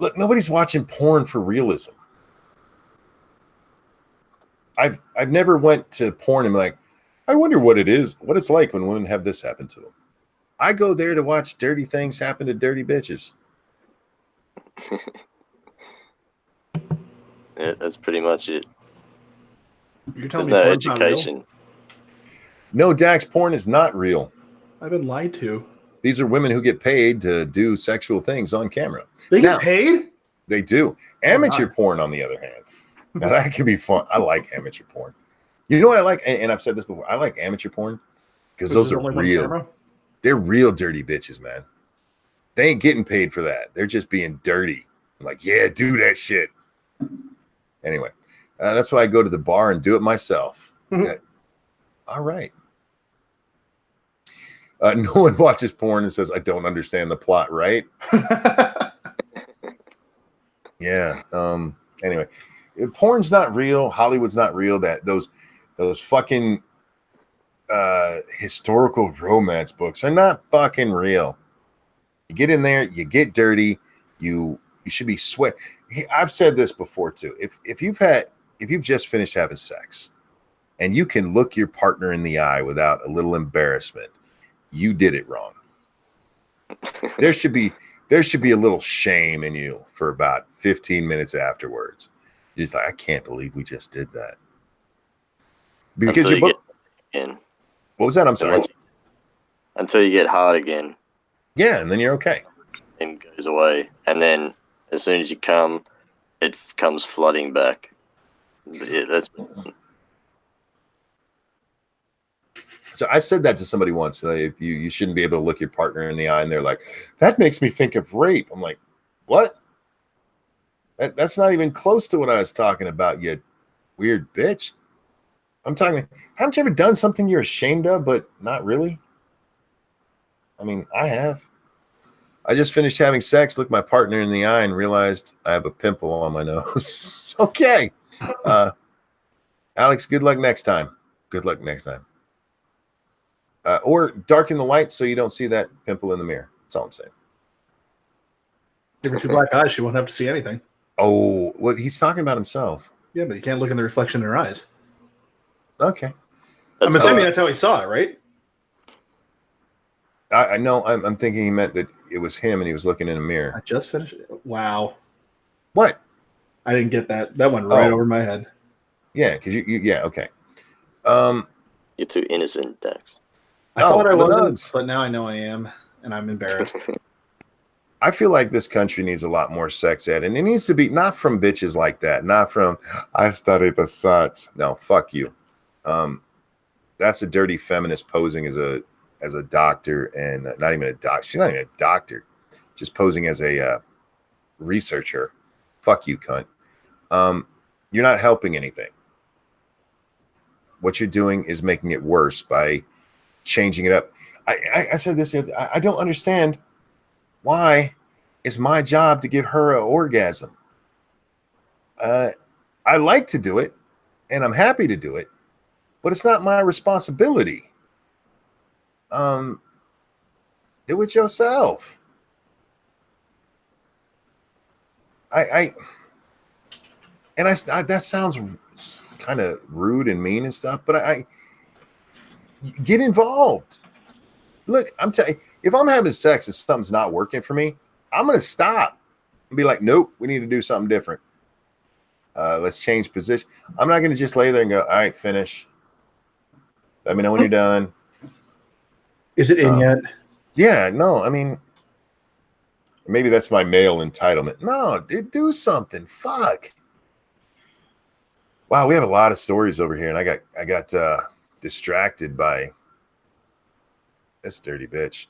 Look, nobody's watching porn for realism. I've never went to porn and like, I wonder what it's like when women have this happen to them. I go there to watch dirty things happen to dirty bitches. Yeah, that's pretty much it. You're telling There's me no education. No, Dax, porn is not real. I've been lied to. These are women who get paid to do sexual things on camera. They get paid? They do. Amateur porn, on the other hand. Now, that can be fun. I like amateur porn. You know what I like? And I've said this before. I like amateur porn because those are real. They're real dirty bitches, man. They ain't getting paid for that. They're just being dirty. I'm like, yeah, do that shit. Anyway, that's why I go to the bar and do it myself. All right. No one watches porn and says, I don't understand the plot, right? Yeah. Anyway, porn's not real. Hollywood's not real. That those fucking historical romance books are not fucking real. You get in there, you get dirty, you should be sweat. I've said this before too. If you've just finished having sex and you can look your partner in the eye without a little embarrassment, you did it wrong. There should be a little shame in you for about 15 minutes afterwards. You're just like, I can't believe we just did that. Because you get in. What was that? I'm sorry. Until you get hard again. Yeah, and then you're okay. It goes away, and then as soon as you come, it comes flooding back. Yeah, that's. So I said that to somebody once. You shouldn't be able to look your partner in the eye, and they're like, "That makes me think of rape." I'm like, "What? That's not even close to what I was talking about, you weird bitch." I'm talking. Haven't you ever done something you're ashamed of, but not really? I mean, I have. I just finished having sex, looked my partner in the eye, and realized I have a pimple on my nose. Okay. Alex, good luck next time. Good luck next time. Or darken the light so you don't see that pimple in the mirror. That's all I'm saying. Give her 2 black eyes, she won't have to see anything. Oh, well, he's talking about himself. Yeah, but you can't look in the reflection in her eyes. Okay. I'm assuming that's how he saw it, right? I know. I'm thinking he meant that it was him and he was looking in a mirror. I just finished it. Wow. What? I didn't get that. That went right over my head. Yeah, because you yeah, okay. You're too innocent, Dex. I thought I wasn't, but now I know I am, and I'm embarrassed. I feel like this country needs a lot more sex ed, and it needs to be not from bitches like that, not from I studied the such. No, fuck you. That's a dirty feminist posing as a doctor, and not even a doctor. She's not even a doctor, just posing as a researcher. Fuck you, cunt. You're not helping anything. What you're doing is making it worse by changing it up. I said this. I don't understand why it's my job to give her an orgasm. I like to do it, and I'm happy to do it, but it's not my responsibility. Do it yourself. That sounds kind of rude and mean and stuff, but I get involved. Look, I'm telling you, if I'm having sex and something's not working for me, I'm gonna stop and be like, nope, we need to do something different. Let's change position. I'm not gonna just lay there and go, all right, finish. Let me know when you're done. Is it in yet? Yeah, no, I mean, maybe that's my male entitlement. No, do something. Fuck. Wow, we have a lot of stories over here, and I got distracted by this dirty bitch.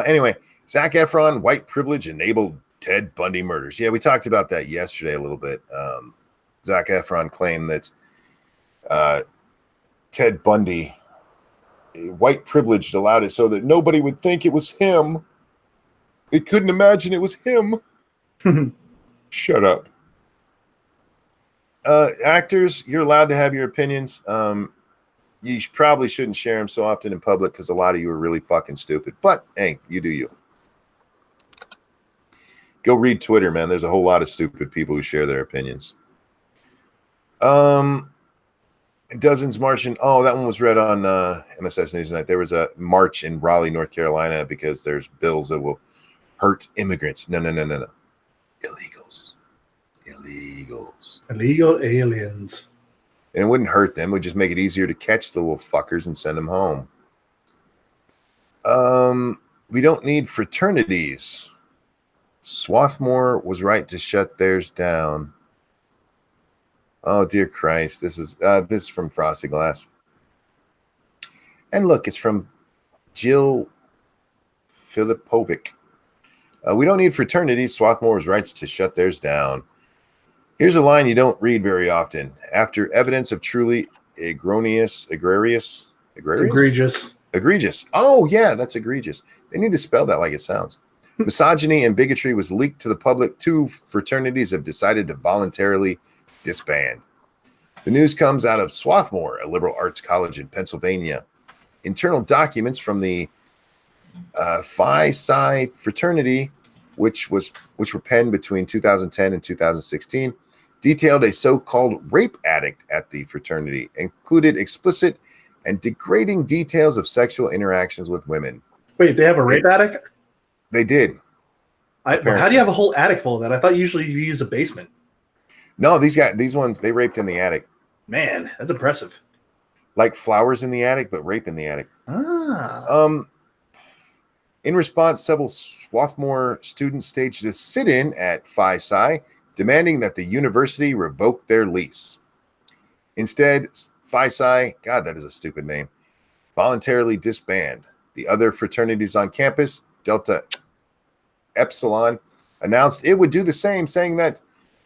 Anyway, Zac Efron, white privilege enabled Ted Bundy murders. Yeah, we talked about that yesterday a little bit. Zac Efron claimed that Ted Bundy, white privilege, allowed it so that nobody would think it was him. They couldn't imagine it was him. Shut up. Actors, you're allowed to have your opinions. You probably shouldn't share them so often in public because a lot of you are really fucking stupid. But hey, you do you. Go read Twitter, man. There's a whole lot of stupid people who share their opinions. Dozens marching. Oh, that one was read on MSS News Tonight. There was a march in Raleigh, North Carolina, because there's bills that will hurt immigrants. No. Illegals. Illegal aliens. And it wouldn't hurt them. It would just make it easier to catch the little fuckers and send them home. We don't need fraternities. Swarthmore was right to shut theirs down. Oh, dear Christ. This is from Frosty Glass. And look, it's from Jill Filipovic. We don't need fraternities. Swarthmore was right to shut theirs down. Here's a line you don't read very often. After evidence of truly egregious. Oh, yeah, that's egregious. They need to spell that like it sounds. Misogyny and bigotry was leaked to the public. 2 fraternities have decided to voluntarily disband. The news comes out of Swarthmore, a liberal arts college in Pennsylvania. Internal documents from the Phi Psi fraternity, which were penned between 2010 and 2016, detailed a so-called rape addict at the fraternity, included explicit and degrading details of sexual interactions with women. Wait, they have a rape attic? They did. How do you have a whole attic full of that? I thought usually you use a basement. No, these ones, they raped in the attic. Man, that's impressive. Like flowers in the attic, but rape in the attic. Ah. In response, several Swarthmore students staged a sit-in at Phi Psi, demanding that the university revoke their lease. Instead, Phi Psi, God, that is a stupid name, voluntarily disband. The other fraternities on campus, Delta Epsilon, announced it would do the same, saying that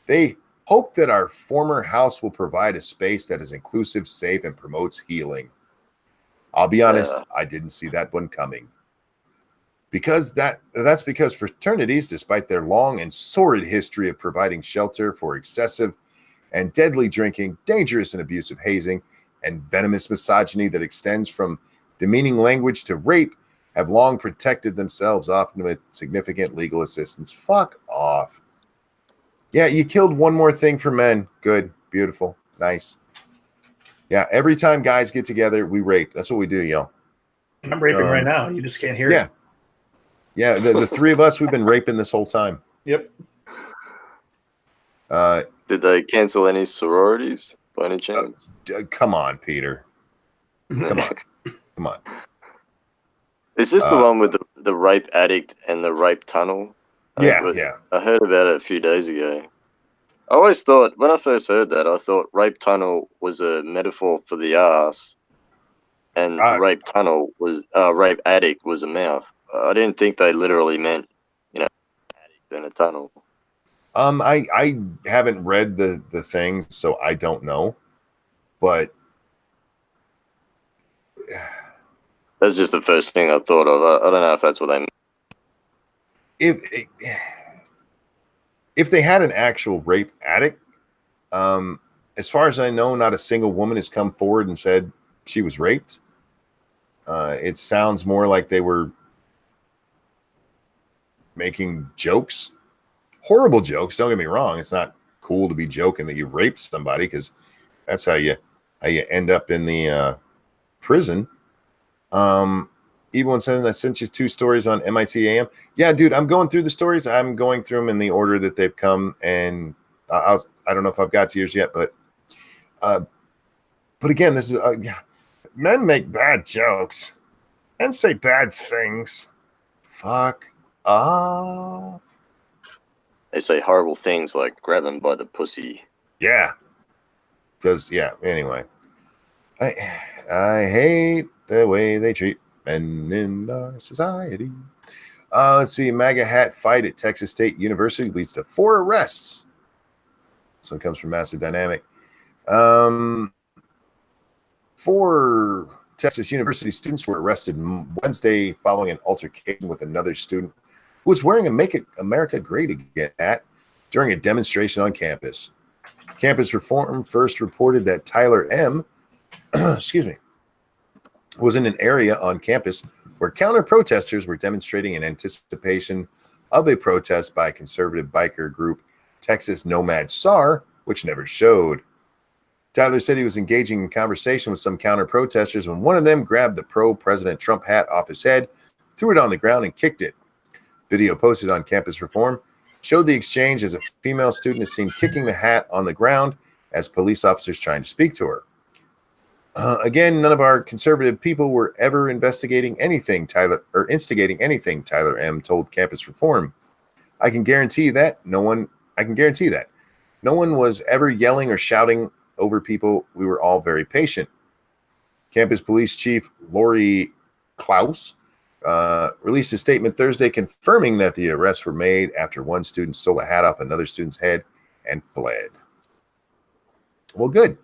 they hope that our former house will provide a space that is inclusive, safe, and promotes healing. I'll be honest, I didn't see that one coming. That's because fraternities, despite their long and sordid history of providing shelter for excessive and deadly drinking, dangerous and abusive hazing, and venomous misogyny that extends from demeaning language to rape, have long protected themselves, often with significant legal assistance. Fuck off. Yeah, you killed one more thing for men. Good, beautiful, nice. Yeah, every time guys get together, we rape. That's what we do, yo. I'm raping right now. You just can't hear it. Yeah, the 3 of us, we've been raping this whole time. Yep. Did they cancel any sororities by any chance? Come on, Peter. Come on. Is this the one with the rape addict and the rape tunnel? Yeah. I heard about it a few days ago. I always thought, when I first heard that, I thought rape tunnel was a metaphor for the ass, and rape addict was a mouth. I didn't think they literally meant, addict in a tunnel. I haven't read the thing, so I don't know. But that's just the first thing I thought of. I don't know if that's what they meant. If they had an actual rape addict, as far as I know, not a single woman has come forward and said she was raped. It sounds more like they were making jokes, horrible jokes. Don't get me wrong; it's not cool to be joking that you raped somebody, because that's how you end up in the prison. Even saying I sent you 2 stories on MIT AM. Yeah, dude, I'm going through the stories. I'm going through them in the order that they've come, and I don't know if I've got to yours yet, but again, this is men make bad jokes and say bad things. Fuck off. They say horrible things like grab him by the pussy. Yeah. Because anyway, I hate the way they treat men in our society. Let's see. MAGA hat fight at Texas State University leads to 4 arrests. This one comes from Massive Dynamic. 4 Texas University students were arrested Wednesday following an altercation with another student who was wearing a Make America Great Again hat during a demonstration on campus. Campus Reform first reported that Tyler M. was in an area on campus where counter-protesters were demonstrating in anticipation of a protest by conservative biker group Texas Nomad SAR, which never showed. Tyler said he was engaging in conversation with some counter-protesters when one of them grabbed the pro-President Trump hat off his head, threw it on the ground, and kicked it. Video posted on Campus Reform showed the exchange as a female student is seen kicking the hat on the ground as police officers trying to speak to her. Again, none of our conservative people were ever instigating anything, Tyler M told Campus Reform. I can guarantee that. No one was ever yelling or shouting over people. We were all very patient. Campus Police Chief Lori Klaus released a statement Thursday confirming that the arrests were made after one student stole a hat off another student's head and fled. Well, good.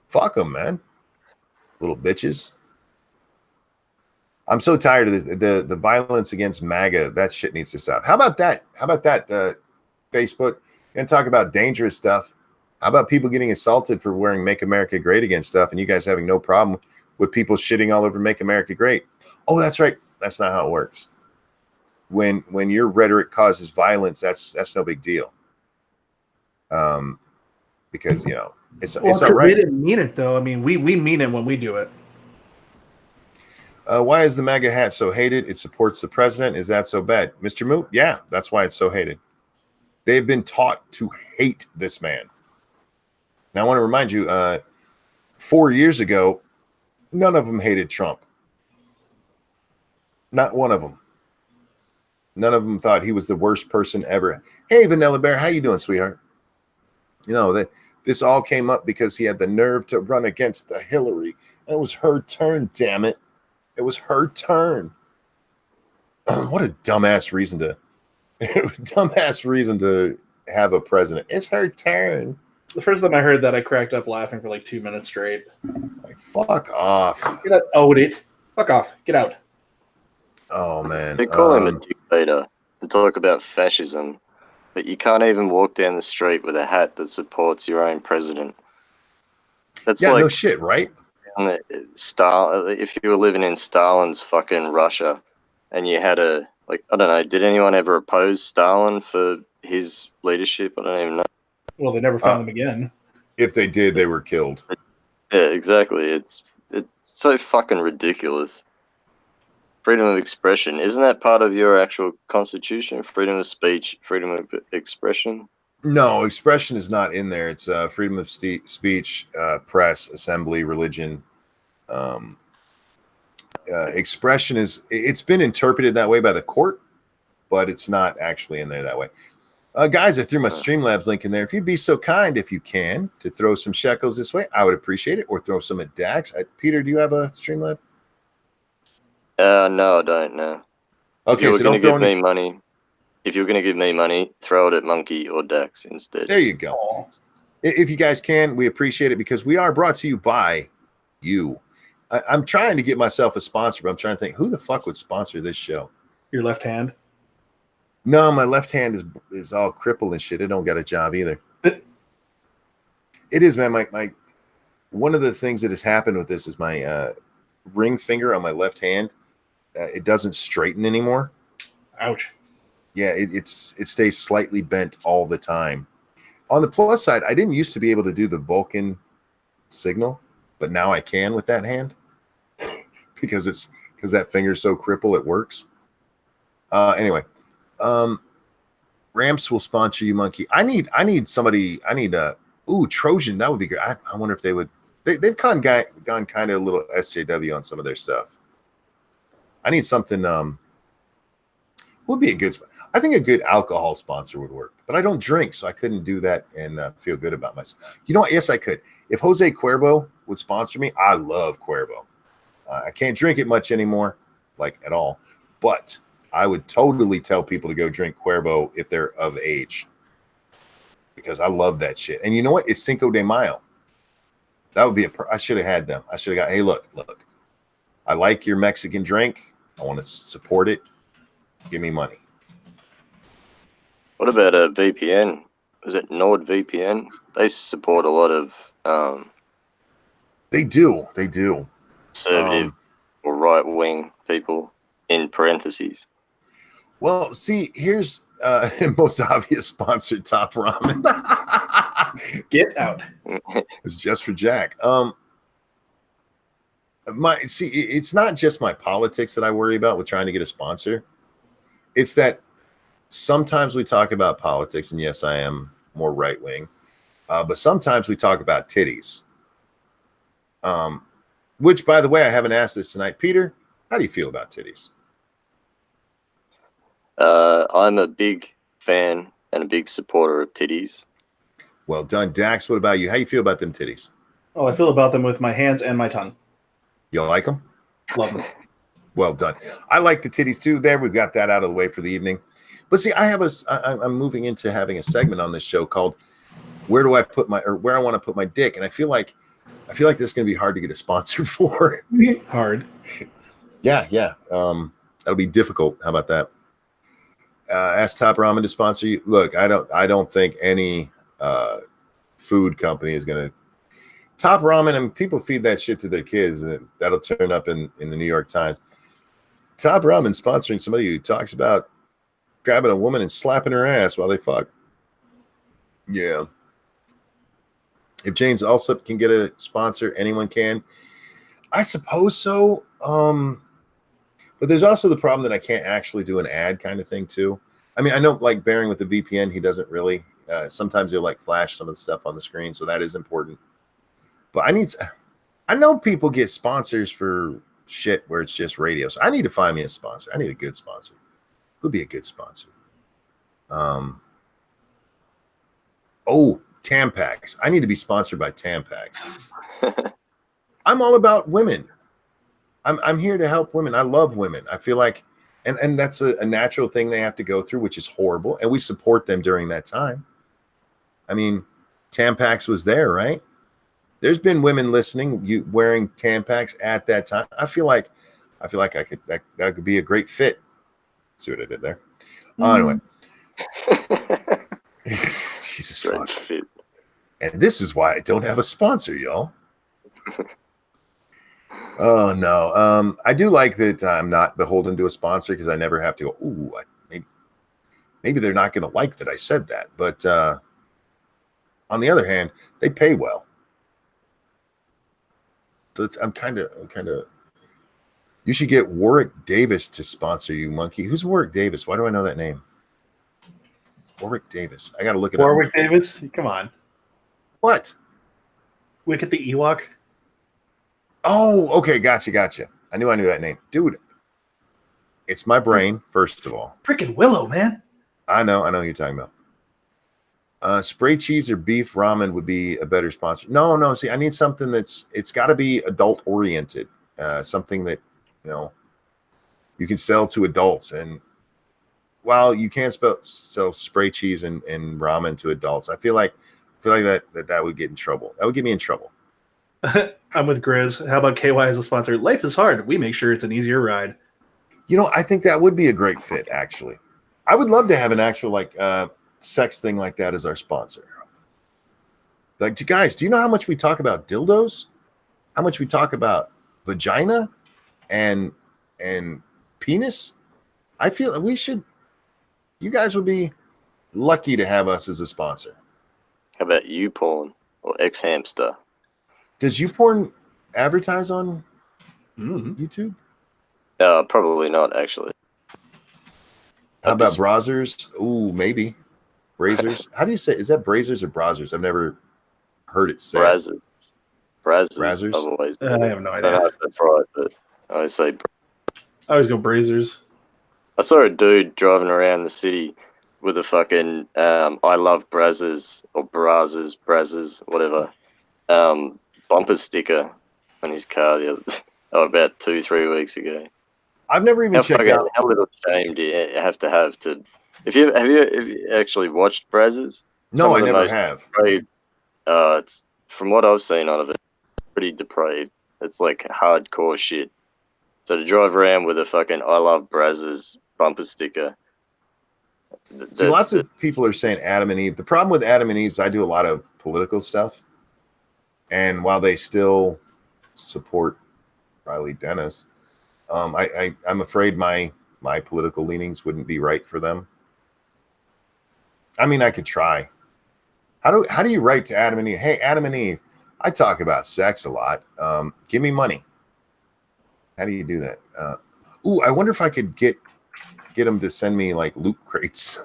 Fuck them, man. Little bitches. I'm so tired of this. The violence against MAGA. That shit needs to stop. How about that? Facebook? And talk about dangerous stuff. How about people getting assaulted for wearing Make America Great Again stuff, and you guys having no problem with people shitting all over Make America Great? Oh, that's right. That's not how it works. When your rhetoric causes violence, that's no big deal. Because it's all right. We didn't mean it though. I mean, we mean it when we do it. Why is the MAGA hat so hated? It supports the president. Is that so bad, Mr. Moot? Yeah, that's why it's so hated. They've been taught to hate this man. Now, I want to remind you, 4 years ago, none of them hated Trump. Not one of them. None of them thought he was the worst person ever. Hey, Vanilla Bear, how you doing, sweetheart? This all came up because he had the nerve to run against the Hillary. And it was her turn, damn it. It was her turn. What a dumbass reason to have a president. It's her turn. The first time I heard that, I cracked up laughing for like 2 minutes straight. Like, fuck off. Get out. Own it. Fuck off. Get out. Oh, man. They call him a dictator and talk about fascism, but you can't even walk down the street with a hat that supports your own president. That's no shit, right? If you were living in Stalin's fucking Russia and you had I don't know, did anyone ever oppose Stalin for his leadership? I don't even know. Well, they never found them again. If they did, they were killed. Yeah, exactly. It's so fucking ridiculous. Freedom of expression. Isn't that part of your actual constitution? Freedom of speech, freedom of expression? No, expression is not in there. It's freedom of speech, press, assembly, religion. Expression it's been interpreted that way by the court, but it's not actually in there that way. Guys, I threw my Streamlabs link in there. If you'd be so kind, if you can, to throw some shekels this way, I would appreciate it. Or throw some at Dax. Peter, do you have a Streamlab? No, I don't know. Okay, if you're going to give me money, throw it at Monkey or Dax instead. There you go. Aww. If you guys can, we appreciate it because we are brought to you by you. I'm trying to get myself a sponsor, but I'm trying to think who the fuck would sponsor this show. Your left hand? No, my left hand is all crippled and shit. It don't got a job either. It is, man. My one of the things that has happened with this is my ring finger on my left hand. It doesn't straighten anymore. Ouch. Yeah, it stays slightly bent all the time. On the plus side, I didn't used to be able to do the Vulcan signal, but now I can with that hand because that finger's so crippled it works. Anyway, Ramps will sponsor you, Monkey. I need somebody. I need Trojan. That would be great. I wonder if they would. They've gone kind of a little SJW on some of their stuff. I need something. would be a good. I think a good alcohol sponsor would work, but I don't drink, so I couldn't do that and feel good about myself. You know what? Yes, I could. If Jose Cuervo would sponsor me, I love Cuervo. I can't drink it much anymore, like at all, but I would totally tell people to go drink Cuervo if they're of age, because I love that shit. And you know what? It's Cinco de Mayo. That would be I should have had them. I should have got. Hey, look. I like your Mexican drink. I want to support it. Give me money. What about a VPN? Is it NordVPN? They support a lot of. They do. Conservative or right wing people in parentheses. Well, see, here's most obvious sponsor, Top Ramen. Get out. It's just for Jack. It's not just my politics that I worry about with trying to get a sponsor. It's that sometimes we talk about politics, and yes, I am more right wing, but sometimes we talk about titties. Which, by the way, I haven't asked this tonight. Peter, how do you feel about titties? I'm a big fan and a big supporter of titties. Well done, Dax. What about you? How you feel about them titties? Oh, I feel about them with my hands and my tongue. You like them? Love them. Well done. I like the titties too. There, we've got that out of the way for the evening. But see, I'm moving into having a segment on this show called "Where do I put my," or where I want to put my dick, and I feel like this is going to be hard to get a sponsor for. Hard. Yeah. That'll be difficult. How about that? Ask Top Ramen to sponsor you. Look, I don't think any food company is going to. Top Ramen, and people feed that shit to their kids, and that'll turn up in the New York Times. Top Ramen sponsoring somebody who talks about grabbing a woman and slapping her ass while they fuck. Yeah. If Jane's Allsup can get a sponsor, anyone can. I suppose so. But there's also the problem that I can't actually do an ad kind of thing too. I mean, I know like Bearing with the VPN, he doesn't really. Sometimes he'll like flash some of the stuff on the screen, so that is important. But I know people get sponsors for shit where it's just radio. So I need to find me a sponsor. I need a good sponsor. Who'll be a good sponsor? Tampax. I need to be sponsored by Tampax. I'm all about women. I'm here to help women. I love women. I feel like, and that's a natural thing they have to go through, which is horrible. And we support them during that time. I mean, Tampax was there, right? There's been women listening, you wearing Tampax at that time. I feel like I could that could be a great fit. See what I did there? Anyway. Jesus fuck. Fit. And this is why I don't have a sponsor, y'all. Oh no. I do like that I'm not beholden to a sponsor because I never have to go, ooh, maybe they're not gonna like that I said that. But on the other hand, they pay well. So I'm kind of. You should get Warwick Davis to sponsor you, monkey. Who's Warwick Davis? Why do I know that name? Warwick Davis. I got to look it up. Warwick Davis? Come on. What? Wicket the Ewok? Oh, okay. Gotcha. I knew that name. Dude, it's my brain, first of all. Freaking Willow, man. I know who you're talking about. Spray cheese or beef ramen would be a better sponsor. No. See, I need something it's got to be adult oriented. Something that, you can sell to adults. And while you can't sell spray cheese and ramen to adults, I feel like that would get in trouble. That would get me in trouble. I'm with Grizz. How about KY as a sponsor? Life is hard. We make sure it's an easier ride. I think that would be a great fit, actually. I would love to have an actual sex thing like that as our sponsor. Like, guys, do you know how much we talk about dildos? How much we talk about vagina and penis? I feel you guys would be lucky to have us as a sponsor. How about YouPorn or X-Hamster? Does YouPorn advertise on YouTube? Probably not, actually. How about Brazzers? Ooh, maybe. Brazers. How do you say? Is that Brazers or Brazzers? I've never heard it said. Brazzers. I have no idea. I don't know if that's right, but I always say. I always go Brazers. I saw a dude driving around the city with a fucking I love Brazzers or Brazzers, whatever, bumper sticker on his car about 2-3 weeks ago. I've never even checked out. How little shame do you have to? Have you actually watched Brazzers? No, I never have. Depraved, it's from what I've seen out of it, pretty depraved. It's like hardcore shit. So to drive around with a fucking I love Brazzers bumper sticker. See, lots of people are saying Adam and Eve. The problem with Adam and Eve is I do a lot of political stuff. And while they still support Riley Dennis, I'm afraid my political leanings wouldn't be right for them. I mean, I could try. How do you write to Adam and Eve? Hey, Adam and Eve, I talk about sex a lot. Give me money. How do you do that? I wonder if I could get them to send me like loot crates.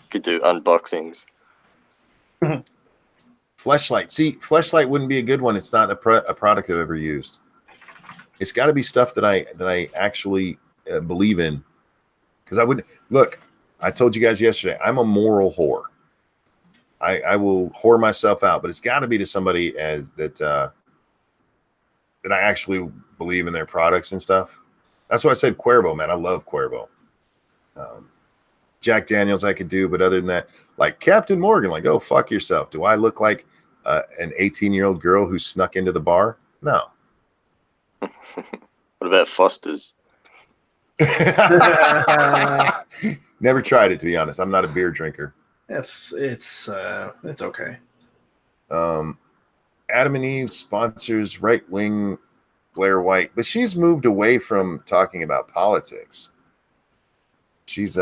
Could do unboxings. Fleshlight. See, Fleshlight wouldn't be a good one. It's not a product I've ever used. It's got to be stuff that I actually believe in. Because I would look. I told you guys yesterday. I'm a moral whore. I will whore myself out, but it's got to be to somebody that I actually believe in their products and stuff. That's why I said Cuervo, man. I love Cuervo. Jack Daniels I could do, but other than that, like Captain Morgan, like, oh, fuck yourself. Do I look like an 18-year-old girl who snuck into the bar? No. What about Foster's? Never tried it, to be honest. I'm not a beer drinker. Yes, it's okay. Adam and Eve sponsors right-wing Blair White, but she's moved away from talking about politics. She's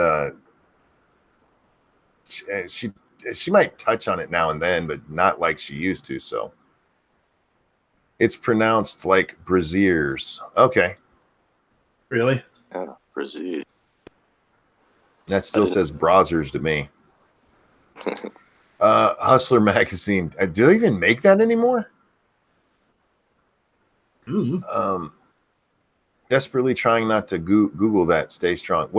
she might touch on it now and then, but not like she used to. So it's pronounced like braziers. Okay. Really? Yeah, braziers. That still says browsers to me. Hustler magazine. Do they even make that anymore? Desperately trying not to Google that. Stay strong.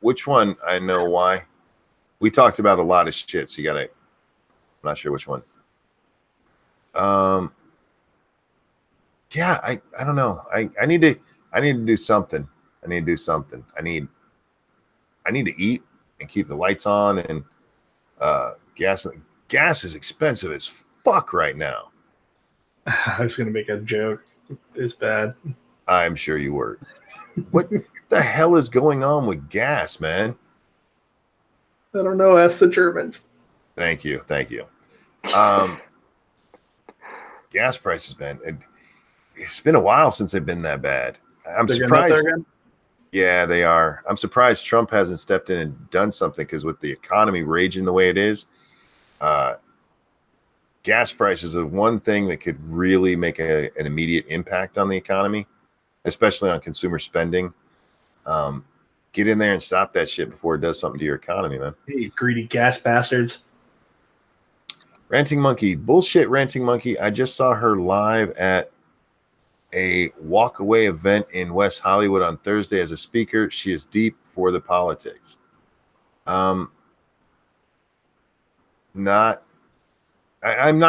Which one? I know why. We talked about a lot of shit, so I'm not sure which one. Yeah, I don't know. I need to do something. I need to eat and keep the lights on, and gas is expensive as fuck right now. I was gonna make a joke. It's bad. I'm sure you were. What the hell is going on with gas, man? I don't know. Ask the Germans. Thank you. Gas prices, man. It's been a while since they've been that bad. I'm surprised. Yeah, they are. I'm surprised Trump hasn't stepped in and done something, because with the economy raging the way it is, gas prices are one thing that could really make an immediate impact on the economy, especially on consumer spending. Get in there and stop that shit before it does something to your economy, man. Hey, greedy gas bastards. Ranting Monkey. Bullshit Ranting Monkey. I just saw her live at a walk-away event in West Hollywood on Thursday as a speaker. She is deep for the politics. I'm not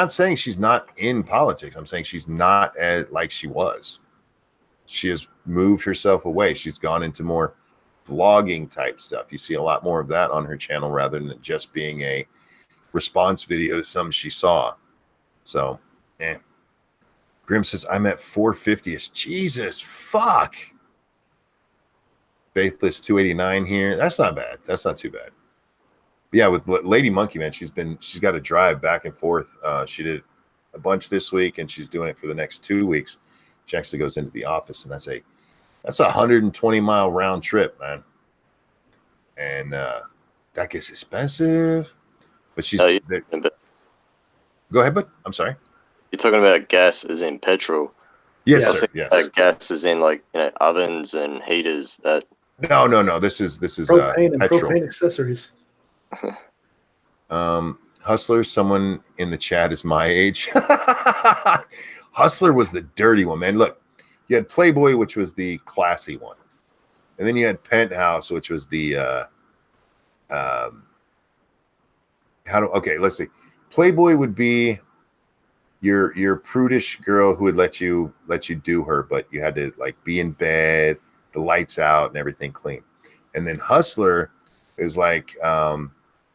saying she's not in politics. I'm saying she's not like she was. She has moved herself away. She's gone into more vlogging type stuff. You see a lot more of that on her channel rather than just being a response video to something she saw. So, Grim says, I'm at 450th. Jesus, fuck. Faithless 289 here. That's not bad. That's not too bad. But yeah, with Lady Monkey, man, she's got to drive back and forth. She did a bunch this week, and she's doing it for the next 2 weeks. She actually goes into the office, and that's a 120-mile round trip, man. And that gets expensive. But she's go ahead, bud. I'm sorry. You're talking about gas as in petrol. Yes, sir. Yes. Gas as in like ovens and heaters. That no. This is propane and petrol. Propane accessories. Hustler. Someone in the chat is my age. Hustler was the dirty one, man. Look, You had Playboy, which was the classy one, and then you had Penthouse, which was the let's see. Playboy would be your prudish girl who would let you do her, but you had to like be in bed, the lights out, and everything clean. And then Hustler is like,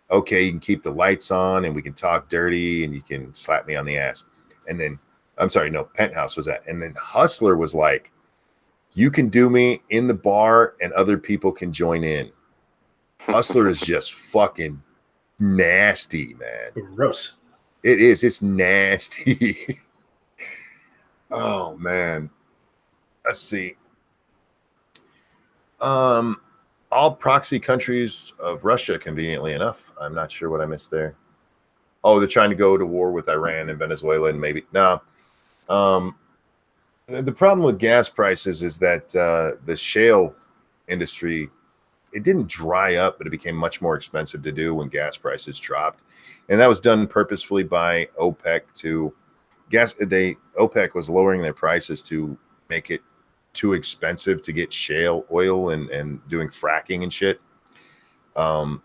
okay, you can keep the lights on, and we can talk dirty, and you can slap me on the ass. And then Penthouse was that. And then Hustler was like, you can do me in the bar, and other people can join in. Hustler is just fucking nasty, man. Gross. It is. It's nasty. Oh man. Let's see. All proxy countries of Russia, conveniently enough. I'm not sure what I missed there. Oh, they're trying to go to war with Iran and Venezuela, and maybe no. The problem with gas prices is that the shale industry, it didn't dry up, but it became much more expensive to do when gas prices dropped. And that was done purposefully by OPEC OPEC was lowering their prices to make it too expensive to get shale oil and doing fracking and shit. And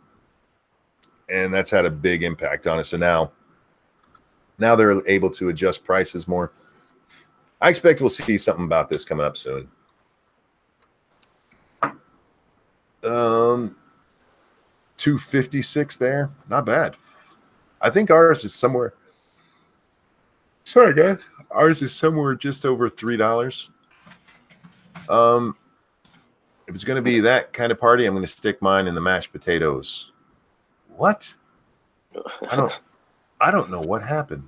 that's had a big impact on it. So now they're able to adjust prices more. I expect we'll see something about this coming up soon. 256 there. Not bad. I think ours is somewhere. Sorry, guys. Ours is somewhere just over $3. If it's going to be that kind of party, I'm going to stick mine in the mashed potatoes. What? I don't know what happened.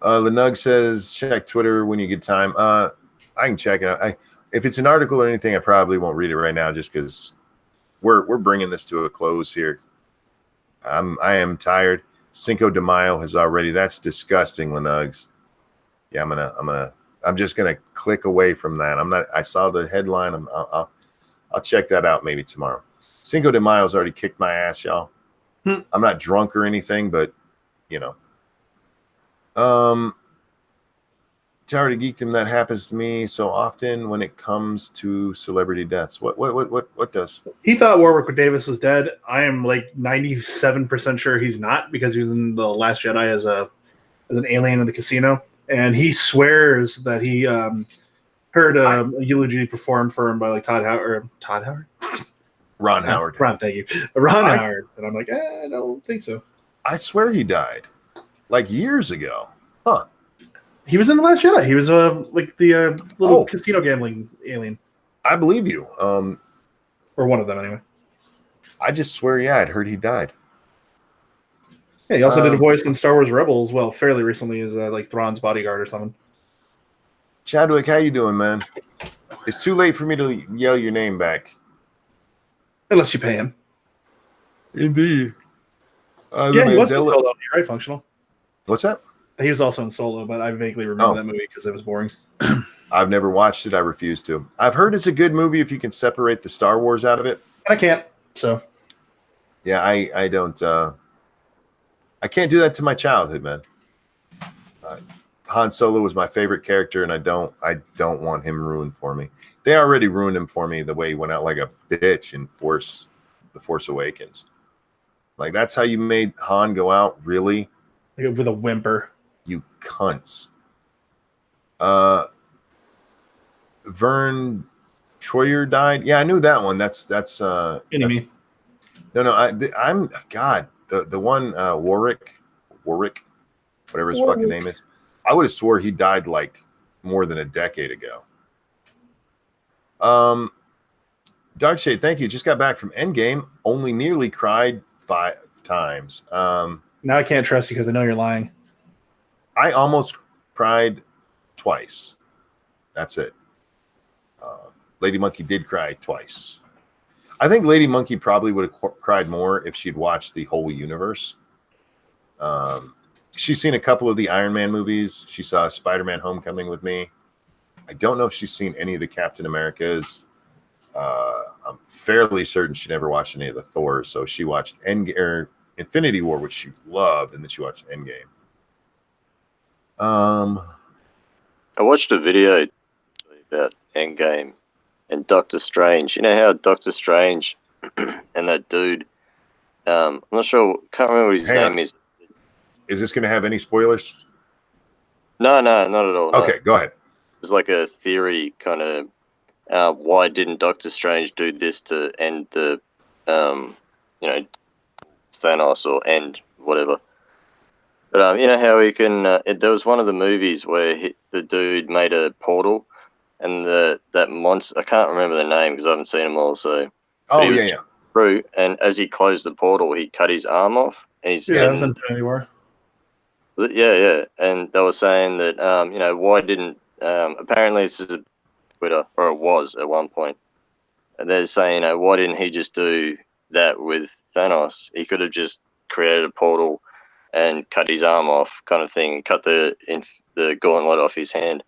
Lenug says, check Twitter when you get time. I can check it out. If it's an article or anything, I probably won't read it right now just because we're bringing this to a close here. I am tired. Cinco de Mayo has already. That's disgusting, Lenugs. Yeah, I'm just gonna click away from that. I saw the headline. I'll check that out maybe tomorrow. Cinco de Mayo's already kicked my ass, y'all. I'm not drunk or anything, but you know. Tower to Geekdom, that happens to me so often when it comes to celebrity deaths. What does? He thought Warwick Davis was dead. I am like 97% sure he's not, because he was in The Last Jedi as an alien in the casino, and he swears that he heard a eulogy performed for him by like Ron Howard. Ron, thank you, Howard. And I'm like, I don't think so. I swear he died like years ago. Huh? He was in The Last Jedi. He was like the little casino gambling alien. I believe you. Or one of them, anyway. I just swear, I'd heard he died. Yeah, he also did a voice in Star Wars Rebels, well, fairly recently, as like Thrawn's bodyguard or something. Chadwick, how you doing, man? It's too late for me to yell your name back. Unless you pay him. Indeed. Yeah, he was in Solo, right? Functional. What's that? He was also in Solo, but I vaguely remember that movie because it was boring. I've never watched it. I refuse to. I've heard it's a good movie if you can separate the Star Wars out of it. I can't, so. Yeah, I don't. I can't do that to my childhood, man. Han Solo was my favorite character, and I don't want him ruined for me. They already ruined him for me the way he went out like a bitch in The Force Awakens. Like, that's how you made Han go out? Really? With a whimper. You cunts. Vern Troyer died. Yeah, I knew that one. That's Enemy. No, I'm God. The one Warwick, whatever his fucking name is. I would have swore he died like more than a decade ago. Darkshade, thank you. Just got back from Endgame. Only nearly cried 5 times. Now I can't trust you because I know you're lying. I almost cried twice. That's it. Lady Monkey did cry twice. I think Lady Monkey probably would have cried more if she'd watched the whole universe. She's seen a couple of the Iron Man movies. She saw Spider-Man Homecoming with me. I don't know if she's seen any of the Captain Americas. I'm fairly certain she never watched any of the Thors. So she watched Infinity War, which she loved, and then she watched Endgame. I watched a video about Endgame and Doctor Strange. You know how Doctor Strange and that dude, I'm not sure, can't remember what his name is. Is this going to have any spoilers? No, not at all. Okay, no. Go ahead. It's like a theory kind of, why didn't Doctor Strange do this to end the, Thanos or end whatever. But you know how he can, there was one of the movies where the dude made a portal and that monster, I can't remember the name because I haven't seen them all, so. Oh, yeah. Through, and as he closed the portal, he cut his arm off. And that's Infinity War. Yeah, and they were saying that why didn't apparently this is a Twitter, or it was at one point, and they're saying why didn't he just do that with Thanos? He could have just created a portal and cut his arm off, kind of thing, cut the gauntlet off his hand.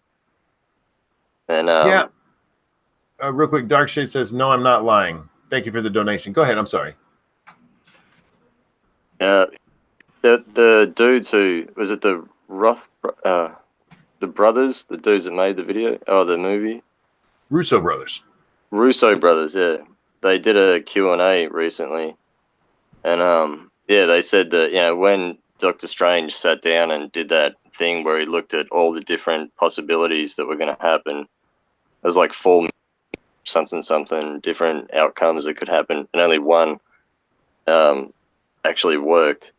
And real quick, Darkshade says, "No, I'm not lying. Thank you for the donation." Go ahead. I'm sorry. The dudes who was it the brothers, the dudes that made the video, the movie, Russo brothers, yeah, they did a Q&A recently, and they said that when Doctor Strange sat down and did that thing where he looked at all the different possibilities that were going to happen, it was like 4 something different outcomes that could happen, and only one actually worked.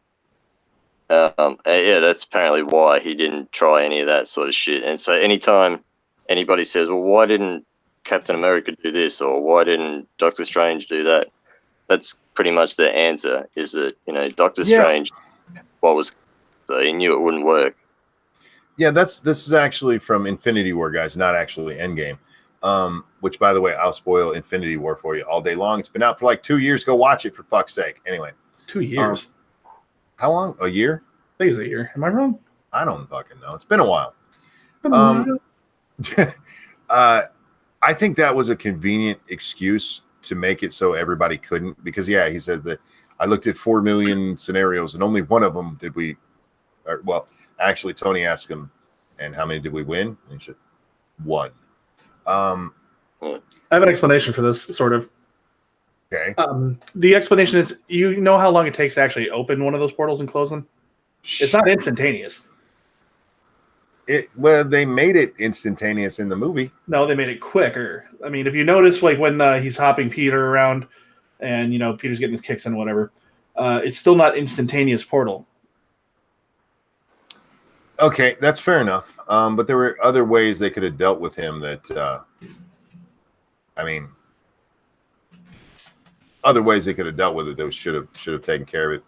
That's apparently why he didn't try any of that sort of shit. And so anytime anybody says, well, why didn't Captain America do this, or why didn't Doctor Strange do that, that's pretty much the answer, is that Doctor Strange so he knew it wouldn't work. Yeah, this is actually from Infinity War, guys, not actually Endgame. Which, by the way, I'll spoil Infinity War for you all day long. It's been out for like 2 years. Go watch it, for fuck's sake. Anyway. 2 years. How long? A year? I think it's a year. Am I wrong? I don't fucking know. It's been a while. I think that was a convenient excuse to make it so everybody couldn't, because he says that I looked at 4 million scenarios and only one of them did we. Actually, Tony asked him, and how many did we win? And he said 1. I have an explanation for this, sort of. Okay. The explanation is, you know how long it takes to actually open one of those portals and close them? It's not instantaneous. They made it instantaneous in the movie. No, they made it quicker. I mean, if you notice, like when he's hopping Peter around and, Peter's getting his kicks and whatever, it's still not instantaneous portal. Okay, that's fair enough. But there were other ways they could have dealt with him other ways they could have dealt with it. Those should have taken care of it.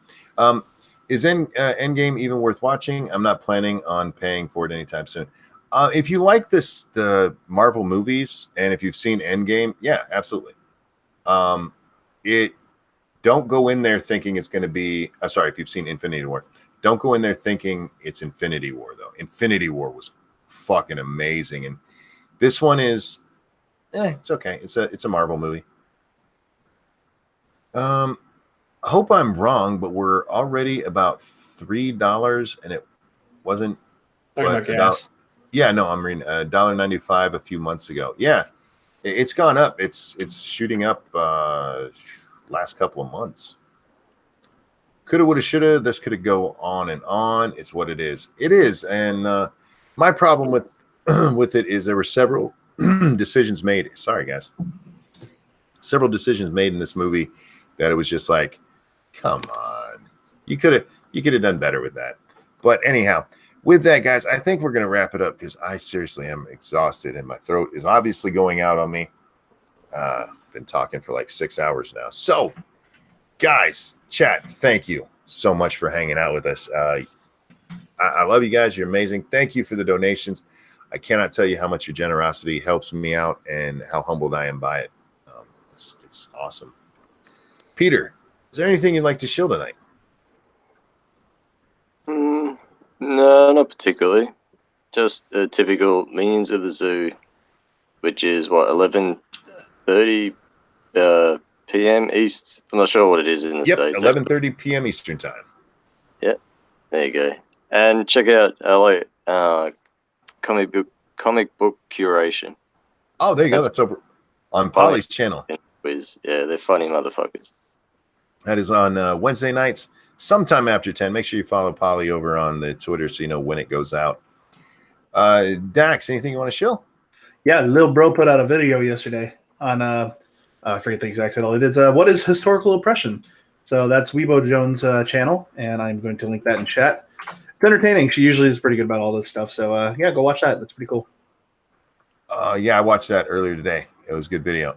Is Endgame even worth watching? I'm not planning on paying for it anytime soon. If you like the Marvel movies, and if you've seen Endgame, yeah, absolutely. Don't go in there thinking it's going to be. If you've seen Infinity War, don't go in there thinking it's Infinity War, though. Infinity War was fucking amazing, and this one is, it's okay. It's a Marvel movie. I hope I'm wrong, but we're already about $3, and it wasn't. About gas. I'm reading $1.95 a few months ago. Yeah, it's gone up. It's shooting up last couple of months. Coulda, woulda, shoulda. This could go on and on. It's what it is. It is, and my problem with it is there were several decisions made. Sorry, guys. Several decisions made in this movie that it was just like, come on, you could have done better with that. But anyhow, with that, guys, I think we're gonna wrap it up because I seriously am exhausted and my throat is obviously going out on me. Been talking for like 6 hours now. So, guys, chat, thank you so much for hanging out with us. I love you guys. You're amazing. Thank you for the donations. I cannot tell you how much your generosity helps me out and how humbled I am by it. It's awesome. Peter, is there anything you'd like to shill tonight? No, not particularly. Just a typical Minions of the Zoo, which is 11:30 p.m. East. I'm not sure what it is in the States. 11:30 p.m. Eastern time. Yep, there you go. And check out LA comic book Comic Book Curation. Oh, there you go. That's over on Polly's channel. Yeah, they're funny motherfuckers. That is on Wednesday nights, sometime after 10. Make sure you follow Polly over on the Twitter so you know when it goes out. Dax, anything you want to show? Yeah, Lil Bro put out a video yesterday on I forget the exact title. It is what is historical oppression? So that's Weibo Jones' channel, and I'm going to link that in chat. It's entertaining. She usually is pretty good about all this stuff. So yeah, go watch that. That's pretty cool. Yeah, I watched that earlier today. It was a good video.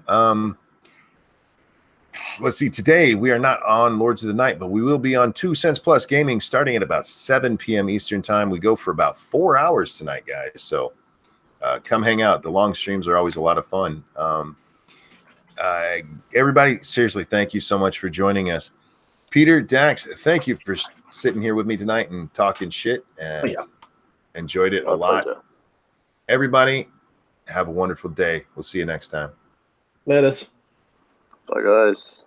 Let's see. Today we are not on Lords of the Night, but we will be on 2 Cents Plus Gaming starting at about 7 p.m. Eastern time. We go for about 4 hours tonight, guys. So come hang out. The long streams are always a lot of fun. Everybody, seriously, thank you so much for joining us. Peter, Dax, thank you for sitting here with me tonight and talking shit. And enjoyed it a lot. Pleasure. Everybody, have a wonderful day. We'll see you next time. Later. Bye, guys.